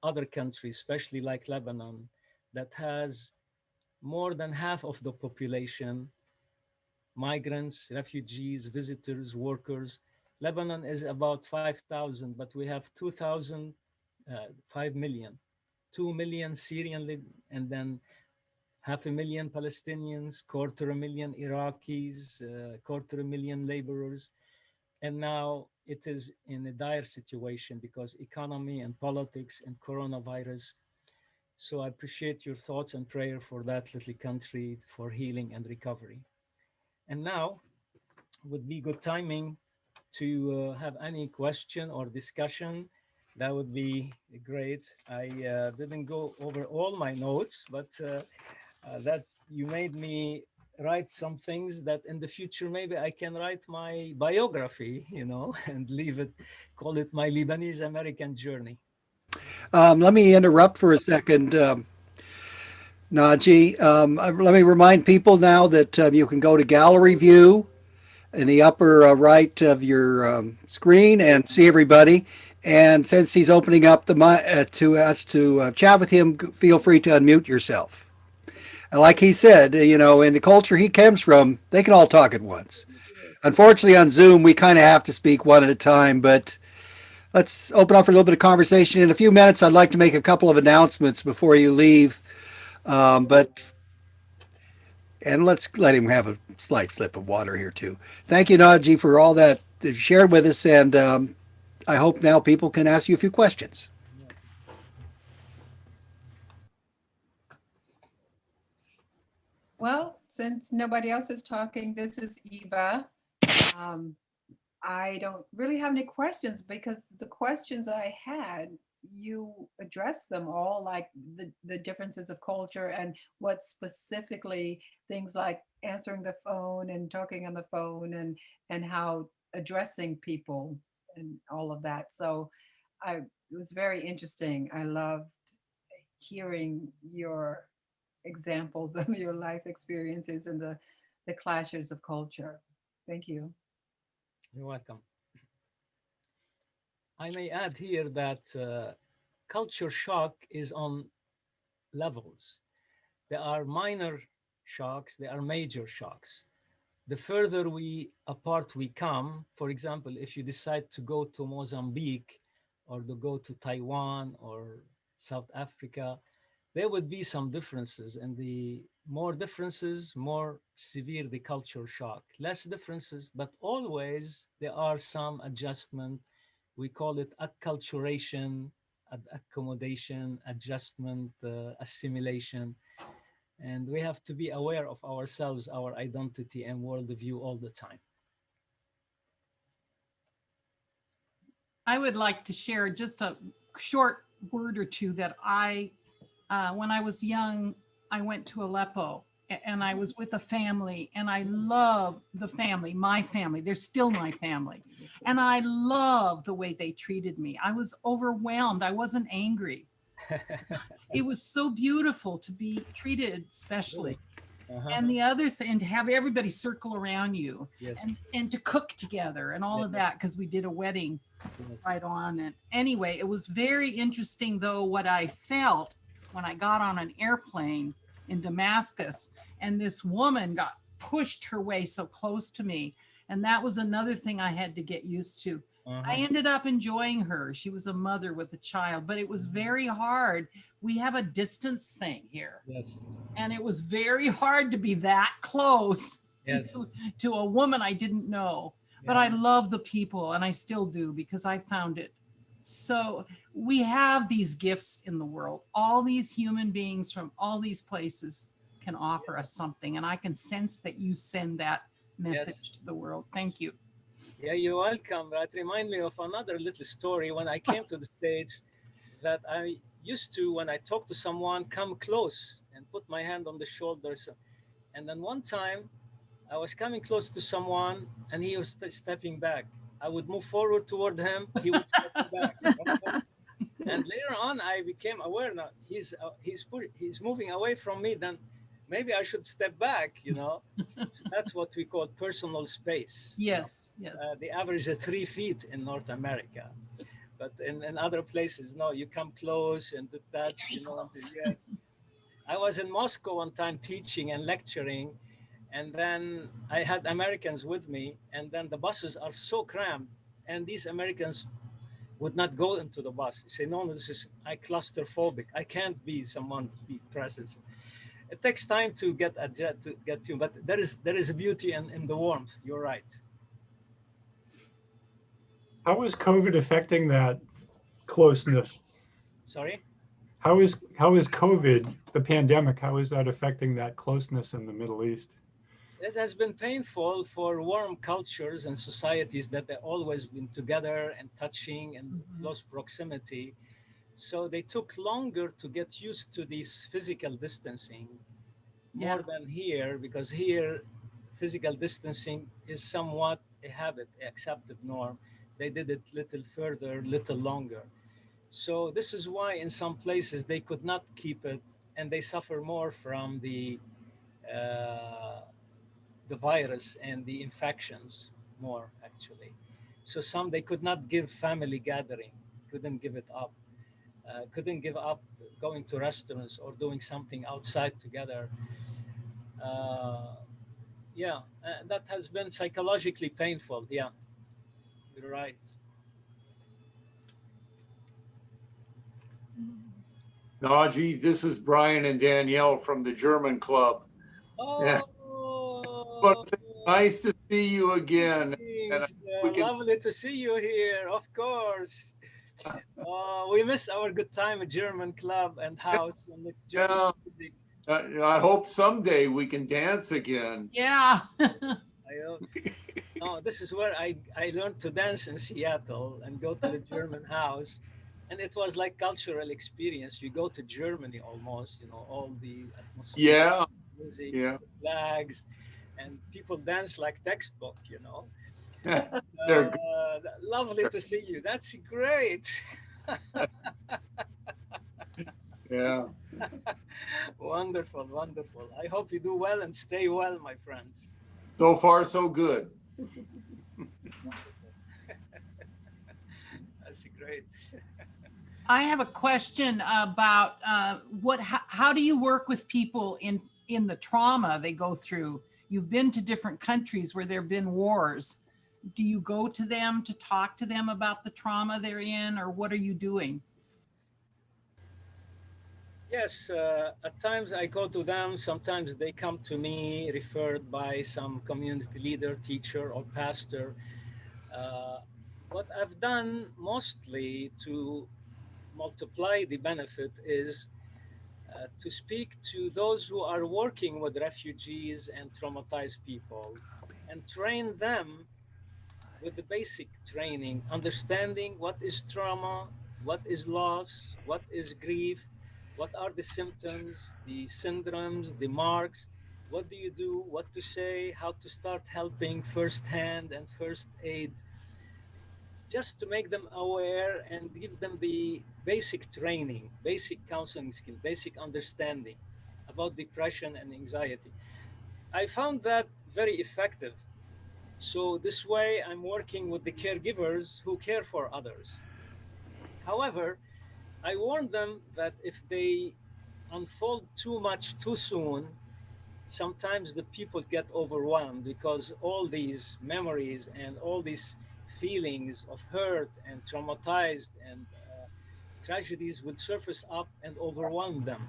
other countries, especially like Lebanon, that has more than half of the population migrants, refugees, visitors, workers. Lebanon is about 5,000, but we have 2,000, 5 million, 2 million Syrian, and then 500,000 Palestinians, 250,000 Iraqis, 250,000 laborers. And now it is in a dire situation because economy and politics and coronavirus. So I appreciate your thoughts and prayer for that little country for healing and recovery. And now would be good timing to have any question or discussion, that would be great. I didn't go over all my notes, but that you made me write some things that in the future maybe I can write my biography, and leave it, call it my Lebanese American journey. Let me interrupt for a second, Naji. Let me remind people now that you can go to gallery view in the upper right of your screen and see everybody. And since he's opening up the to us to chat with him, feel free to unmute yourself. And like he said, in the culture he comes from, they can all talk at once. Unfortunately, on Zoom, we kind of have to speak one at a time, but let's open up for a little bit of conversation. In a few minutes, I'd like to make a couple of announcements before you leave. And let's let him have a slight slip of water here, too. Thank you, Naji, for all that you shared with us. And I hope now people can ask you a few questions. Yes. Well, since nobody else is talking, this is Eva. I don't really have any questions because the questions I had, you addressed them all, like the differences of culture and what specifically things like answering the phone and talking on the phone and how addressing people and all of that. So it was very interesting. I loved hearing your examples of your life experiences and the clashes of culture. Thank you. You're welcome. I may add here that culture shock is on levels. There are minor shocks, there are major shocks. The further apart we come, for example, if you decide to go to Mozambique or to go to Taiwan or South Africa, there would be some differences, and the more differences, more severe the culture shock. Less differences, but always there are some adjustment. We call it acculturation, accommodation, adjustment, assimilation. And we have to be aware of ourselves, our identity and worldview all the time. I would like to share just a short word or two that when I was young, I went to Aleppo and I was with a family, and I love the family, my family. They're still my family. And I love the way they treated me. I was overwhelmed. I wasn't angry. It was so beautiful to be treated specially. And the other thing, to have everybody circle around you, Yes. and to cook together and all of that, because we did a wedding right on. And anyway, it was very interesting, though, what I felt when I got on an airplane in Damascus, and this woman got pushed her way so close to me. And that was another thing I had to get used to. I ended up enjoying her. She was a mother with a child, but it was very hard. We have a distance thing here. Yes. And it was very hard to be that close Yes. to a woman I didn't know. But I love the people, and I still do, because I found it. So we have these gifts in the world. All these human beings from all these places can offer us something. And I can sense that you send that message to the world. Thank you. Yeah, you're welcome. That reminds me of another little story. When I came to the States, that I used to, when I talk to someone, come close and put my hand on the shoulders. And then one time I was coming close to someone and he was stepping back. I would move forward toward him, he would step back. And later on, I became aware that he's moving away from me. Then maybe I should step back. So that's what we call personal space. Yes, yes. The average is 3 feet in North America, but in other places, no, you come close and touch. Yes. I was in Moscow one time teaching and lecturing, and then I had Americans with me, and then the buses are so crammed, and these Americans would not go into the bus. Say, no, I'm claustrophobic. I can't be someone to be present. It takes time to get to, but there is a beauty in the warmth. You're right. How is COVID affecting that closeness? Sorry? How is COVID, the pandemic, how is that affecting that closeness in the Middle East? it has been painful for warm cultures and societies that have always been together and touching and close proximity. So they took longer to get used to this physical distancing Yeah. more than here, because here physical distancing is somewhat a habit, a accepted norm. They did it little further, little longer. So this is why in some places they could not keep it, and they suffer more from uh, the virus and the infections more actually. So some they could not give family gathering, couldn't give it up, couldn't give up going to restaurants or doing something outside together. Uh, yeah, that has been psychologically painful. Yeah, you're right. Naji, this is Brian and Danielle from the German club. Yeah, but Oh, it's nice to see you again. And thanks. we can, Lovely to see you here, of course. We miss our good time at German club and house and the German yeah, music. I hope someday we can dance again. Yeah. I hope. No, this is where I learned to dance in Seattle and go to the German house. And it was like cultural experience. You go to Germany almost, all the atmosphere, Yeah, music, yeah. the flags, and people dance like textbook. They're good. Lovely to see you. That's great. Yeah. Wonderful, wonderful. I hope you do well and stay well, my friends. So far, so good. That's great. I have a question about how do you work with people in the trauma they go through? You've been to different countries where there've been wars. Do you go to them to talk to them about the trauma they're in, or what are you doing? Yes, at times I go to them. Sometimes they come to me referred by some community leader, teacher, or pastor. Uh, what I've done mostly to multiply the benefit is to speak to those who are working with refugees and traumatized people and train them with the basic training, understanding what is trauma, what is loss, what is grief, what are the symptoms, the syndromes, the marks, what do you do, what to say, how to start helping firsthand and first aid, just to make them aware and give them the basic training, basic counseling skill, basic understanding about depression and anxiety. I found that very effective. So this way I'm working with the caregivers who care for others. However, I warn them that if they unfold too much too soon, sometimes the people get overwhelmed because all these memories and all these feelings of hurt and traumatized and tragedies will surface up and overwhelm them.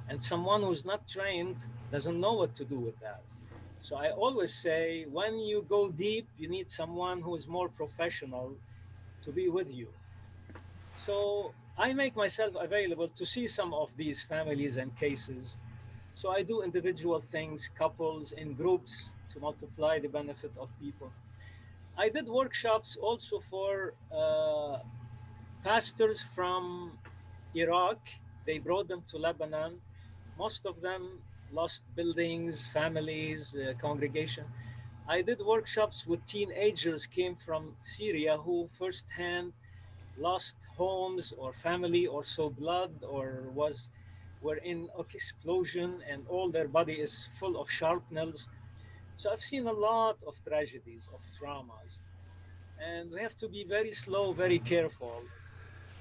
And someone who's not trained doesn't know what to do with that. So I always say when you go deep, you need someone who is more professional to be with you. So I make myself available to see some of these families and cases. So I do individual things, couples, in groups to multiply the benefit of people. I did workshops also for pastors from Iraq. They brought them to Lebanon. Most of them lost buildings, families, congregation. I did workshops with teenagers came from Syria who firsthand lost homes or family or saw blood or were in explosion and all their body is full of sharpnels. So I've seen a lot of tragedies, of traumas, and we have to be very slow, very careful.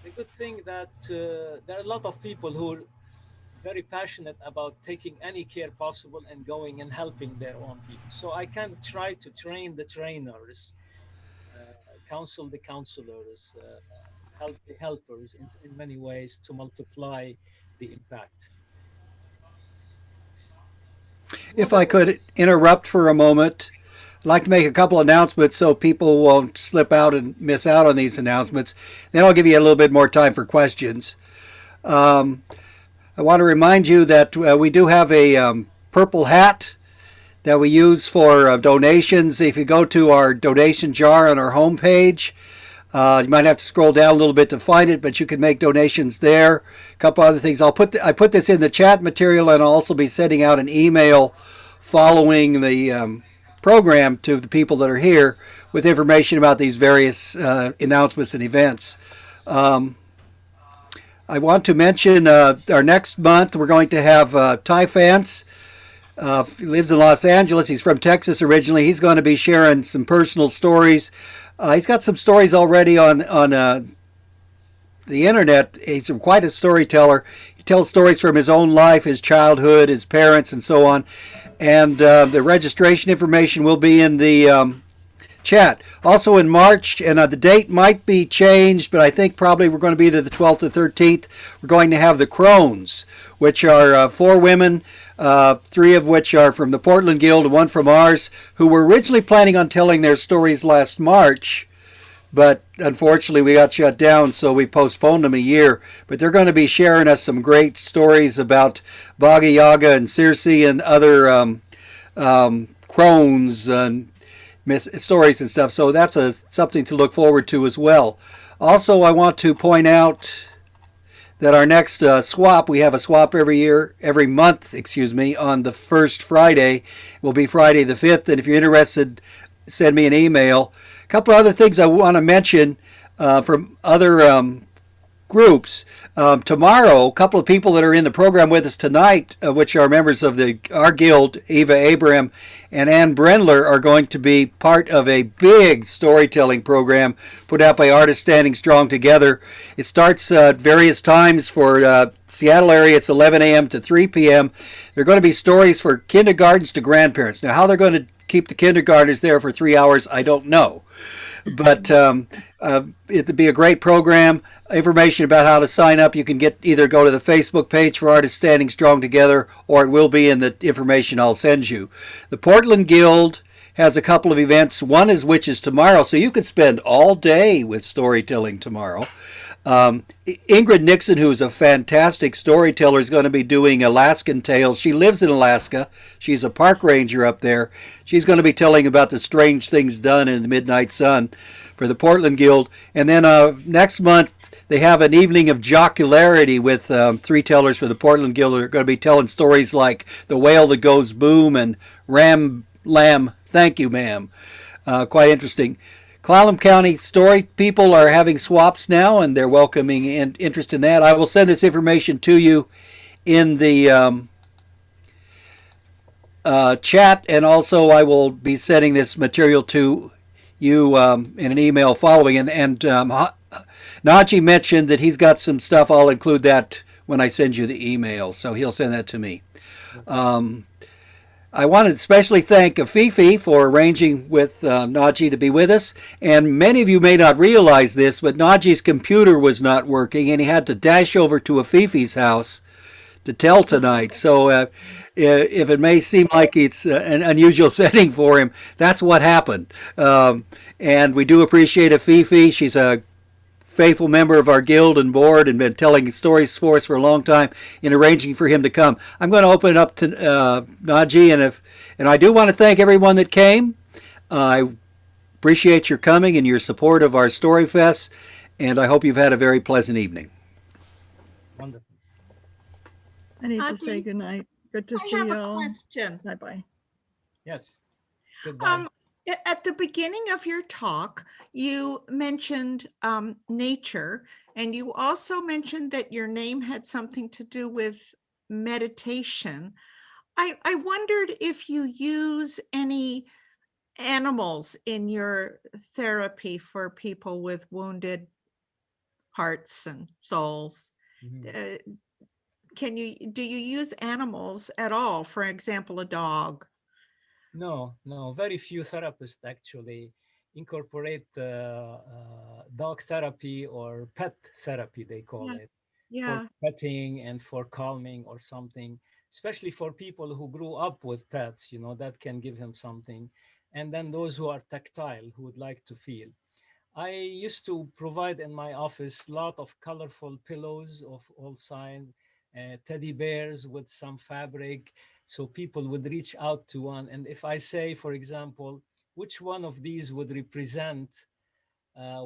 The good thing that there are a lot of people who are very passionate about taking any care possible and going and helping their own people. So I can try to train the trainers, counsel the counselors, help the helpers in many ways to multiply the impact. If I could interrupt for a moment, I'd like to make a couple announcements so people won't slip out and miss out on these announcements. Then I'll give you a little bit more time for questions. I want to remind you that we do have a purple hat that we use for donations. If you go to our donation jar on our homepage, you might have to scroll down a little bit to find it, but you can make donations there. A couple other things. I put this in the chat material, and I'll also be sending out an email following the program to the people that are here with information about these various announcements and events. I want to mention our next month we're going to have Ty Fance. He lives in Los Angeles. He's from Texas originally. He's going to be sharing some personal stories. He's got some stories already on the internet. He's quite a storyteller. He tells stories from his own life, his childhood, his parents, and so on. And the registration information will be in the chat. Also in March, and the date might be changed, but I think probably we're going to be either the 12th or 13th. We're going to have the Crones, which are 4 women, 3 of which are from the Portland Guild and 1 from ours, who were originally planning on telling their stories last March, but unfortunately we got shut down, so we postponed them a year. But they're going to be sharing us some great stories about Baba Yaga and Circe and other crones and stories and stuff. So that's something to look forward to as well. Also, I want to point out that our next swap, we have a swap every month, on the first Friday. Will be Friday the 5th. And if you're interested, send me an email. A couple other things I want to mention from other groups. Tomorrow, a couple of people that are in the program with us tonight, which are members of our guild, Eva Abraham and Ann Brendler, are going to be part of a big storytelling program put out by Artists Standing Strong Together. It starts at various times for Seattle area. It's 11 a.m. to 3 p.m. They're going to be stories for kindergartens to grandparents. Now, how they're going to keep the kindergartners there for 3 hours, I don't know. But it'd be a great program. Information about how to sign up, you can either go to the Facebook page for Artists Standing Strong Together, or it will be in the information I'll send you. The Portland Guild has a couple of events. One is which is tomorrow, so you could spend all day with storytelling tomorrow. Ingrid Nixon, who is a fantastic storyteller, is going to be doing Alaskan Tales. She lives in Alaska. She's a park ranger up there. She's going to be telling about the strange things done in the midnight sun for the Portland Guild. And then next month, they have an evening of jocularity with 3 tellers for the Portland Guild. They're going to be telling stories like The Whale That Goes Boom and Ram Lamb, Thank You Ma'am. Quite interesting. Clallam County story people are having swaps now, and they're welcoming interest in that. I will send this information to you in the chat, and also I will be sending this material to you in an email following. And Naji mentioned that he's got some stuff. I'll include that when I send you the email, so he'll send that to me. I want to especially thank Fifi for arranging with Naji to be with us. And many of you may not realize this, but Naji's computer was not working, and he had to dash over to Fifi's house to tell tonight. So if it may seem like it's an unusual setting for him, that's what happened. And we do appreciate Fifi. She's a faithful member of our guild and board and been telling stories for us for a long time in arranging for him to come. I'm going to open it up to Naji, and I do want to thank everyone that came. I appreciate your coming and your support of our StoryFest, and I hope you've had a very pleasant evening. Wonderful. I need to Auntie, say goodnight. Good to I see have you a all. question. Bye-bye. Yes. Goodbye. At the beginning of your talk, you mentioned nature, and you also mentioned that your name had something to do with meditation. I wondered if you use any animals in your therapy for people with wounded hearts and souls. Mhm. Do you use animals at all? For example, a dog? No, very few therapists actually incorporate dog therapy or pet therapy, they call it, Yeah. for petting and for calming or something, especially for people who grew up with pets, that can give him something. And then those who are tactile, who would like to feel. I used to provide in my office a lot of colorful pillows of all kinds, teddy bears with some fabric, So people would reach out to one. And if I say, for example, which one of these would represent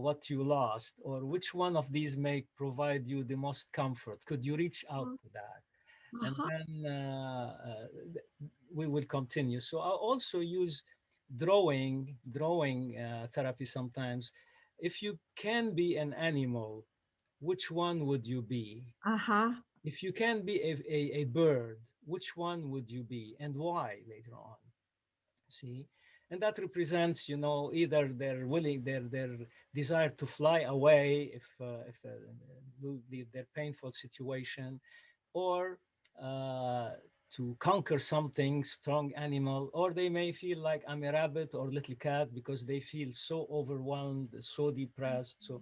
what you lost, or which one of these may provide you the most comfort, could you reach out to that? And then we will continue. So I also use drawing therapy sometimes. If you can be an animal, which one would you be? If you can be a bird, which one would you be and why later on? See? And that represents, either their desire to fly away if their painful situation, or to conquer something, strong animal, or they may feel like I'm a rabbit or little cat because they feel so overwhelmed, so depressed. So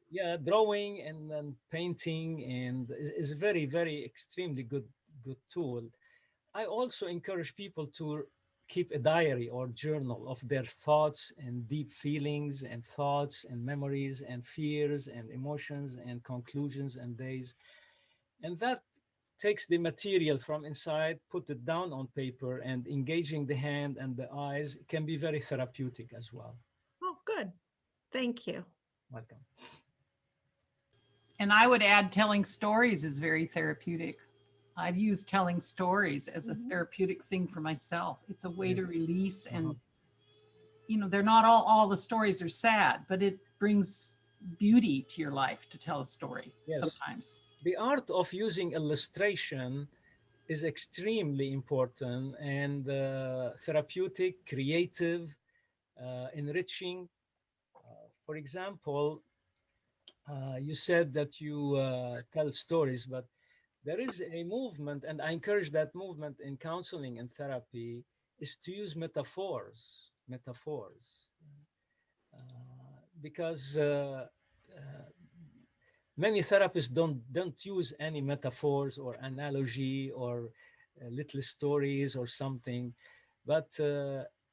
yeah, drawing and then painting and is a very, very extremely good tool. I also encourage people to keep a diary or journal of their thoughts and deep feelings and thoughts and memories and fears and emotions and conclusions and days. And that takes the material from inside, put it down on paper, and engaging the hand and the eyes can be very therapeutic as well. Oh, good. Thank you. Welcome. And I would add telling stories is very therapeutic. I've used telling stories as a therapeutic thing for myself. It's a way to release, and they're not all the stories are sad, but it brings beauty to your life to tell a story sometimes. The art of using illustration is extremely important and therapeutic, creative, enriching. For example, you said that you tell stories, but there is a movement, and I encourage that movement in counseling and therapy, is to use metaphors, because many therapists don't use any metaphors or analogy or little stories or something, but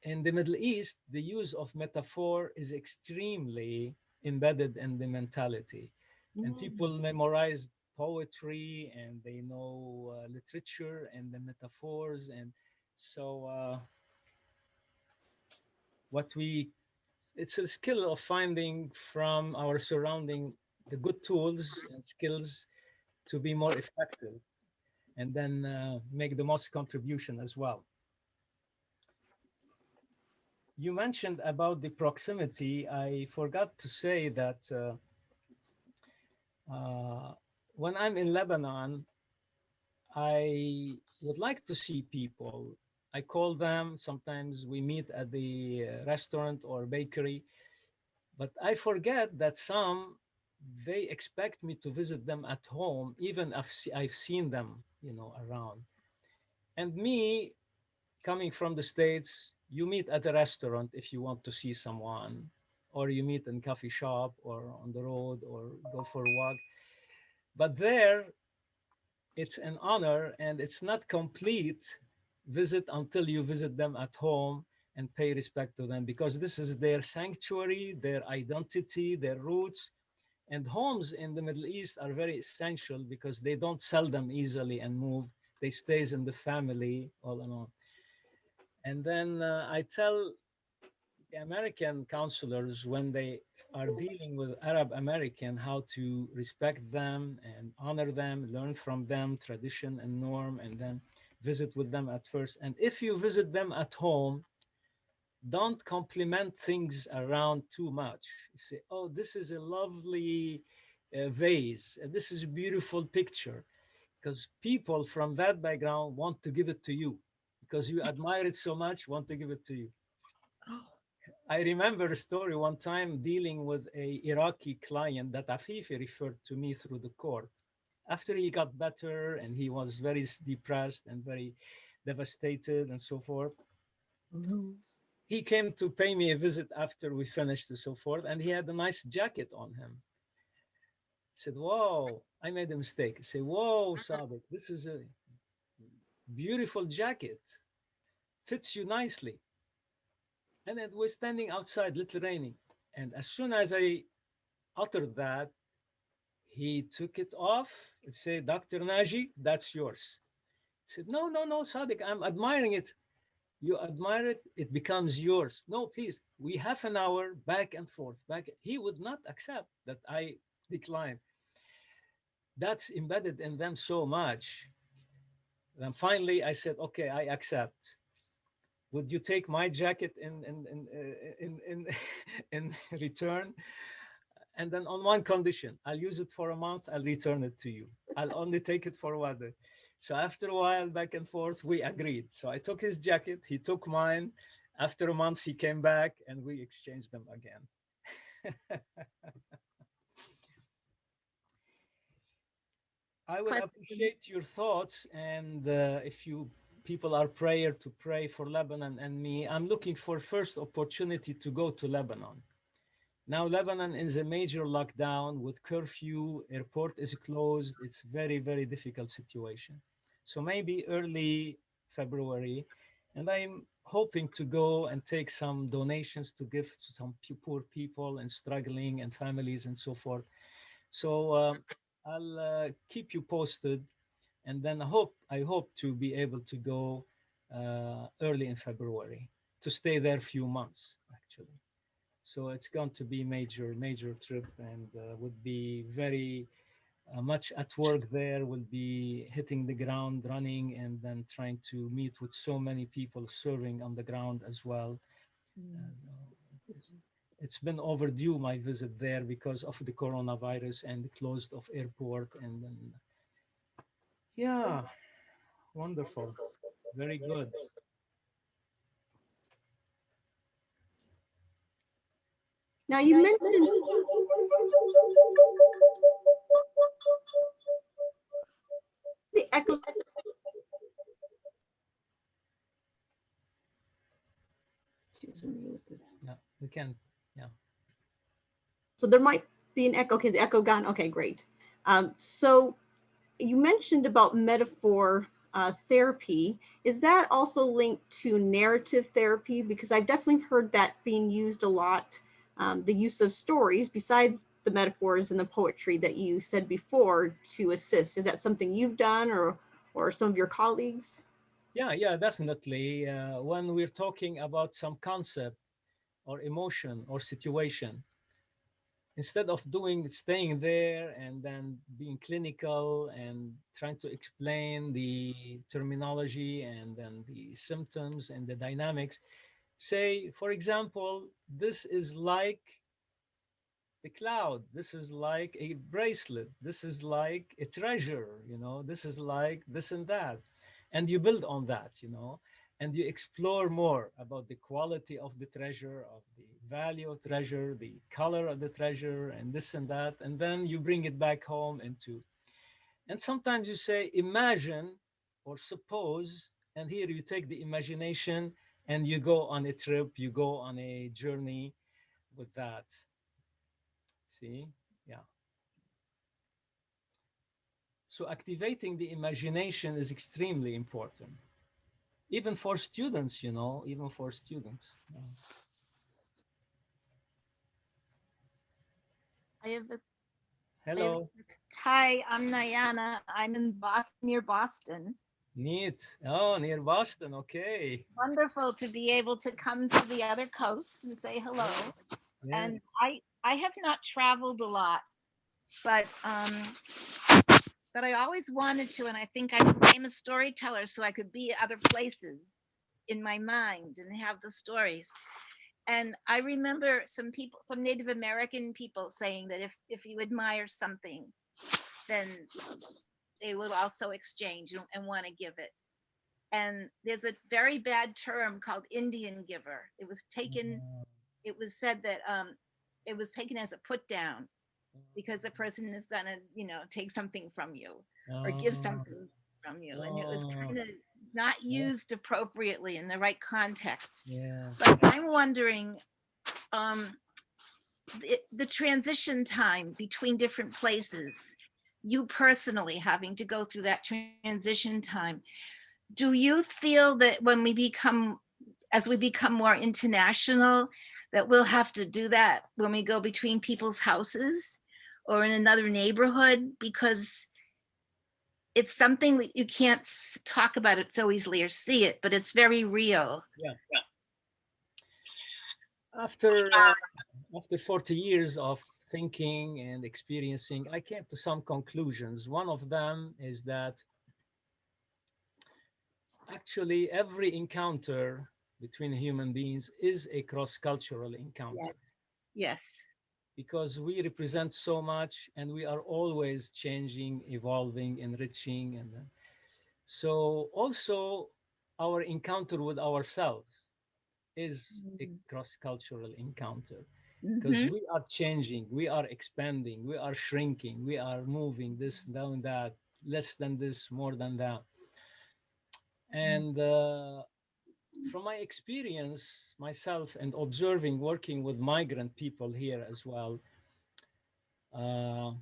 in the Middle East, the use of metaphor is extremely embedded in the mentality, and people memorize poetry and they know literature and the metaphors, and so it's a skill of finding from our surrounding the good tools and skills to be more effective, and then make the most contribution as well. You mentioned about the proximity. I forgot to say that when I'm in Lebanon, I would like to see people. I call them, sometimes we meet at the restaurant or bakery, but I forget that they expect me to visit them at home, even if I've seen them, around. And me, coming from the States, you meet at a restaurant if you want to see someone, or you meet in coffee shop or on the road or go for a walk. But there, it's an honor, and it's not complete visit until you visit them at home and pay respect to them, because this is their sanctuary, their identity, their roots. And homes in the Middle East are very essential because they don't sell them easily and move. They stays in the family all along. And then I tell the American counselors, when they are dealing with Arab American, how to respect them and honor them, learn from them tradition and norm, and then visit with them at first. And if you visit them at home, don't compliment things around too much. You say, oh, this is a lovely vase, and this is a beautiful picture, because people from that background want to give it to you because you admire it so much, want to give it to you. I remember a story one time dealing with a Iraqi client that Afifi referred to me through the court. After he got better and he was very depressed and very devastated and so forth, he came to pay me a visit after we finished and so forth, and he had a nice jacket on him. I said, whoa, I made a mistake. I said, whoa, Sadiq, this is a beautiful jacket. Fits you nicely. And then we're standing outside, little raining. And as soon as I uttered that, he took it off and said, Dr. Naji, that's yours. said, no, no, no, Sadiq, I'm admiring it. You admire it, it becomes yours. No, please, we have an hour back and forth. Back. He would not accept that I decline. That's embedded in them so much. Then finally, I said, okay, I accept. Would you take my jacket in return? And then on one condition, I'll use it for a month, I'll return it to you. I'll only take it for 1 day. So after a while, back and forth, we agreed. So I took his jacket, he took mine. After a month, he came back and we exchanged them again. I would appreciate your thoughts, and if you people are prayer to pray for Lebanon and me. I'm looking for first opportunity to go to Lebanon. Now Lebanon is a major lockdown with curfew, airport is closed. It's very, very difficult situation. So maybe early February, and I'm hoping to go and take some donations to give to some poor people and struggling and families and so forth. So I'll keep you posted, and then I hope to be able to go early in February to stay there a few months actually. So it's going to be major trip, and would be very much at work there. Will be hitting the ground running, and then trying to meet with so many people serving on the ground as well. It's been overdue my visit there because of the coronavirus and the closed of airport, and then yeah, wonderful, very good. Now you mentioned the echo. She's muted. Yeah, we can. Yeah. So there might be an echo. Okay, the echo gone. Okay, great. So you mentioned about metaphor therapy. Is that also linked to narrative therapy? Because I've definitely heard that being used a lot. The use of stories besides the metaphors and the poetry that you said before to assist. Is that something you've done, or some of your colleagues? Yeah, definitely. When we're talking about some concept or emotion or situation, instead of staying there and then being clinical and trying to explain the terminology and then the symptoms and the dynamics, say, for example, this is like the cloud, this is like a bracelet, this is like a treasure, this is like this and that. And you build on that, and you explore more about the quality of the treasure, of the value of treasure, the color of the treasure, and this and that. And then you bring it back home and sometimes you say, imagine or suppose, and here you take the imagination and you go on a trip, you go on a journey with that. See? Yeah. So activating the imagination is extremely important. Even for students, even for students. Yeah. I have a Hello. Hi, I'm Nayana. I'm in Boston, near Boston. Neat. Oh, near Boston. Okay. Wonderful to be able to come to the other coast and say hello. Yeah. And I have not traveled a lot, but I always wanted to, and I think I became a storyteller so I could be other places in my mind and have the stories. And I remember some Native American people saying that if you admire something, then they will also exchange and want to give it. And there's a very bad term called Indian giver. It was said that it was taken as a put down because the person is gonna, take something from you or give something from you. And it was kind of not used appropriately in the right context. Yeah. But I'm wondering, the transition time between different places, you personally having to go through that transition time, do you feel that as we become more international, that we'll have to do that when we go between people's houses or in another neighborhood? Because it's something that you can't talk about it so easily or see it, but it's very real. Yeah. After 40 years of thinking and experiencing, I came to some conclusions. One of them is that actually every encounter between human beings is a cross-cultural encounter. Yes. Because we represent so much and we are always changing, evolving, enriching. And so also our encounter with ourselves is a cross-cultural encounter, because we are changing, we are expanding, we are shrinking, we are moving this, down, that, less than this, more than that. And from my experience myself and observing, working with migrant people here as well, the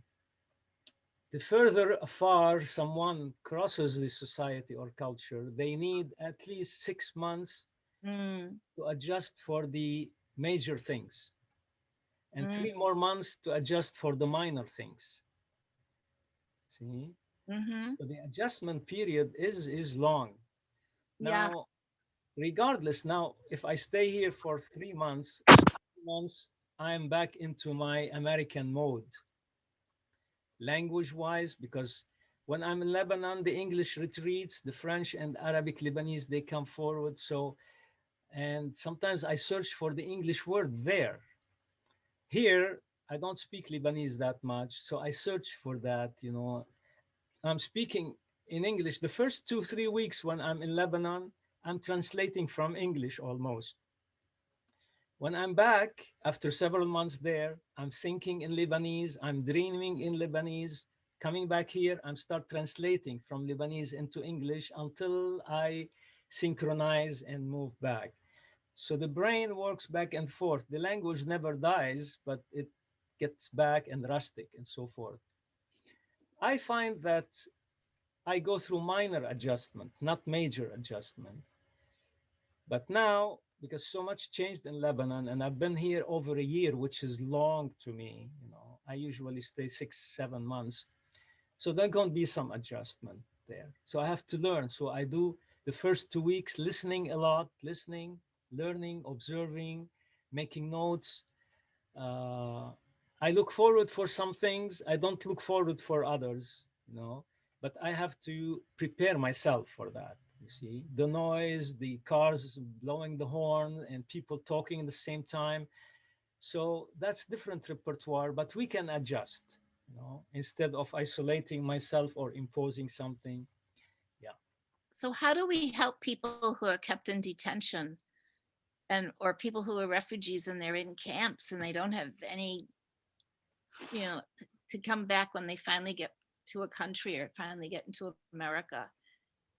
further afar someone crosses the society or culture, they need at least 6 months to adjust for the major things, and 3 more months to adjust for the minor things. See? So the adjustment period is long. Now, regardless, now, if I stay here for 3 months, I'm back into my American mode, language-wise, because when I'm in Lebanon, the English retreats, the French and Arabic Lebanese, they come forward. So, and sometimes I search for the English word there. Here, I don't speak Lebanese that much, so I search for that, you know. I'm speaking in English. The first 2-3 weeks when I'm in Lebanon, I'm translating from English almost. When I'm back after several months there, I'm thinking in Lebanese, I'm dreaming in Lebanese. Coming back here, I'm start translating from Lebanese into English until I synchronize and move back. So the brain works back and forth. The language never dies, but it gets back and rustic and so forth. I find that I go through minor adjustment, not major adjustment. But now, because so much changed in Lebanon, and I've been here over a year, which is long to me, you know, I usually stay 6-7 months. So there's going to be some adjustment there. So I have to learn. So I do the first 2 weeks listening a lot, listening, learning, observing, making notes. I look forward for some things. I don't look forward for others, you know, but I have to prepare myself for that. You see, the noise, the cars blowing the horn and people talking at the same time. So that's different repertoire, but we can adjust, you know, instead of isolating myself or imposing something. Yeah. So how do we help people who are kept in detention, and or people who are refugees and they're in camps and they don't have any, you know, to come back when they finally get to a country or finally get into America?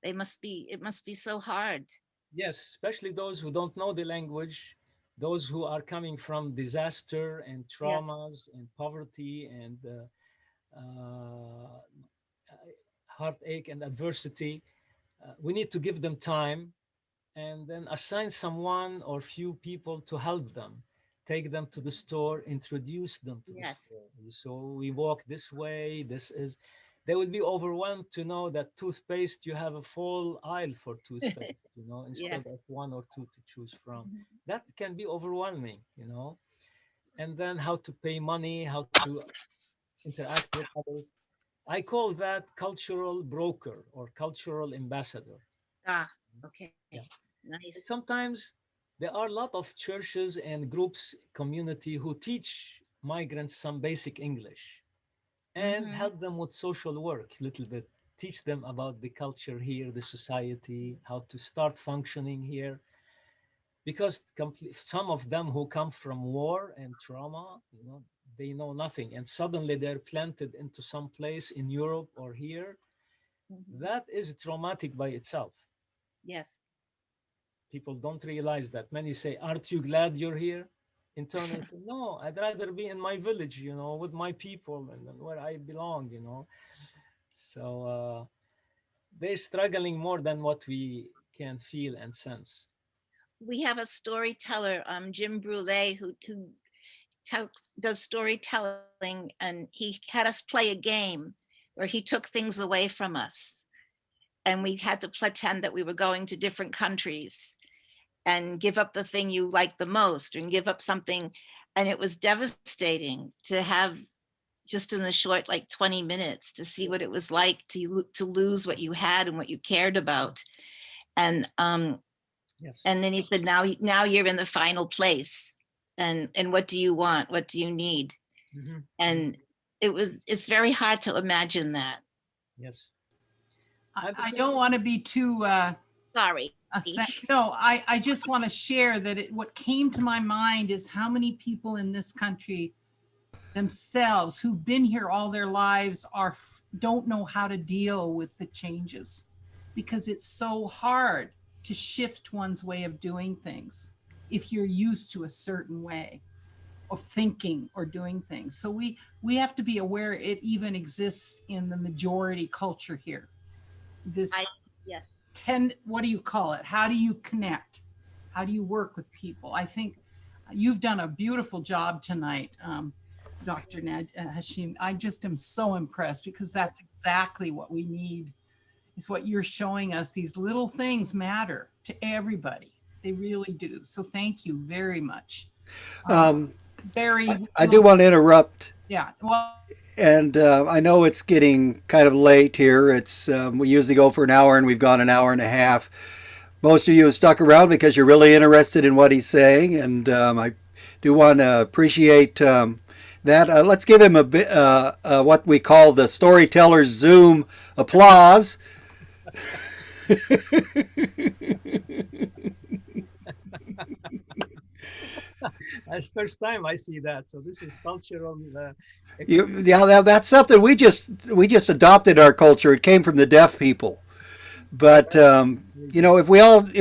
It must be so hard. Yes, especially those who don't know the language, those who are coming from disaster and traumas and poverty and heartache and adversity. We need to give them time and then assign someone or few people to help them. Take them to the store, introduce them to the store. So we walk this way, this is, they will be overwhelmed to know that toothpaste, you have a full aisle for toothpaste, you know, instead of 1 or 2 to choose from. That can be overwhelming, you know. And then how to pay money, how to interact with others. I call that cultural broker or cultural ambassador. Okay. Yeah. Nice. Sometimes there are a lot of churches and groups, community who teach migrants some basic English and help them with social work a little bit, teach them about the culture here, the society, how to start functioning here. Because some of them who come from war and trauma, you know, they know nothing, and suddenly they're planted into some place in Europe or here. That is traumatic by itself. Yes. People don't realize that. Many say, aren't you glad you're here? Internally say, no, I'd rather be in my village, you know, with my people and where I belong, you know. So they're struggling more than what we can feel and sense. We have a storyteller, Jim Brule, who does storytelling, and he had us play a game. where he took things away from us. And we had to pretend that we were going to different countries and give up the thing you liked the most and give up something. And it was devastating to have just in a short, like 20 minutes, to see what it was like to lose what you had and what you cared about. And Yes. and then he said, now you're in the final place. And what do you want? What do you need? Mhm. And it's very hard to imagine that. Yes. I don't want to be too Sorry. no, I just want to share that what came to my mind is how many people in this country themselves who've been here all their lives don't know how to deal with the changes, because it's so hard to shift one's way of doing things if you're used to a certain way of thinking or doing things. So we have to be aware it even exists in the majority culture here. This Yes. what do you call it? How do you connect? How do you work with people? I think you've done a beautiful job tonight, Dr. Naji Hashem. I just am so impressed, because that's exactly what we need, is what you're showing us. These little things matter to everybody. They really do. So thank you very much. I do want to interrupt. Yeah. Well, And I know it's getting kind of late here. It's we usually go for an hour, and we've gone an hour and a half. Most of you have stuck around because you're really interested in what he's saying, and I do want to appreciate that. Let's give him a bit what we call the Storytellers Zoom applause. That's first time I see that. So this is cultural. That's something we just adopted our culture. It came from the deaf people, but if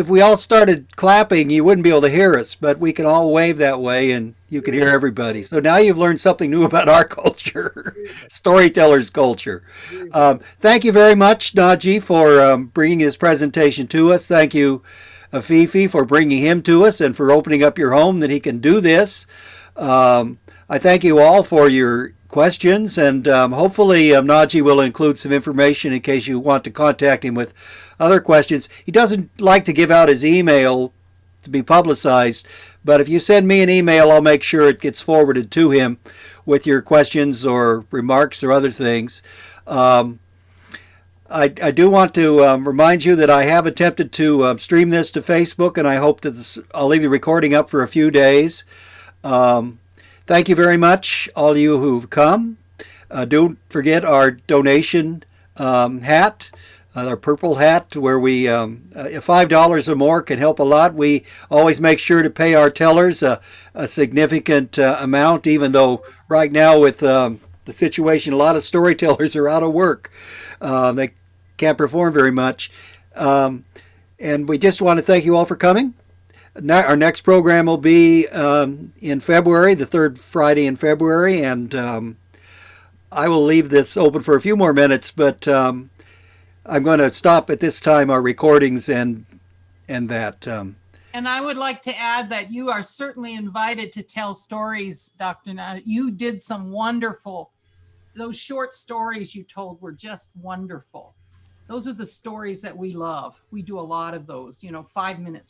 we all started clapping, you wouldn't be able to hear us. But we can all wave that way, and you can hear everybody. So now you've learned something new about our culture, storytellers' culture. Thank you very much, Naji, for bringing this presentation to us. Thank you, Fifi, for bringing him to us and for opening up your home that he can do this. I thank you all for your questions, and hopefully Naji will include some information in case you want to contact him with other questions. He doesn't like to give out his email to be publicized, but if you send me an email, I'll make sure it gets forwarded to him with your questions or remarks or other things. I do want to remind you that I have attempted to stream this to Facebook, and I hope that I'll leave the recording up for a few days. Thank you very much, all you who've come. Don't forget our donation hat, our purple hat, where we $5 or more can help a lot. We always make sure to pay our tellers a significant amount, even though right now with the situation, a lot of storytellers are out of work. They can't perform very much. And we just want to thank you all for coming. Our next program will be in February, the third Friday in February, and I will leave this open for a few more minutes, but I'm going to stop at this time our recordings and that. And I would like to add that you are certainly invited to tell stories, Dr. Naji. You did some wonderful, those short stories you told were just wonderful. Those are the stories that we love. We do a lot of those, 5-minute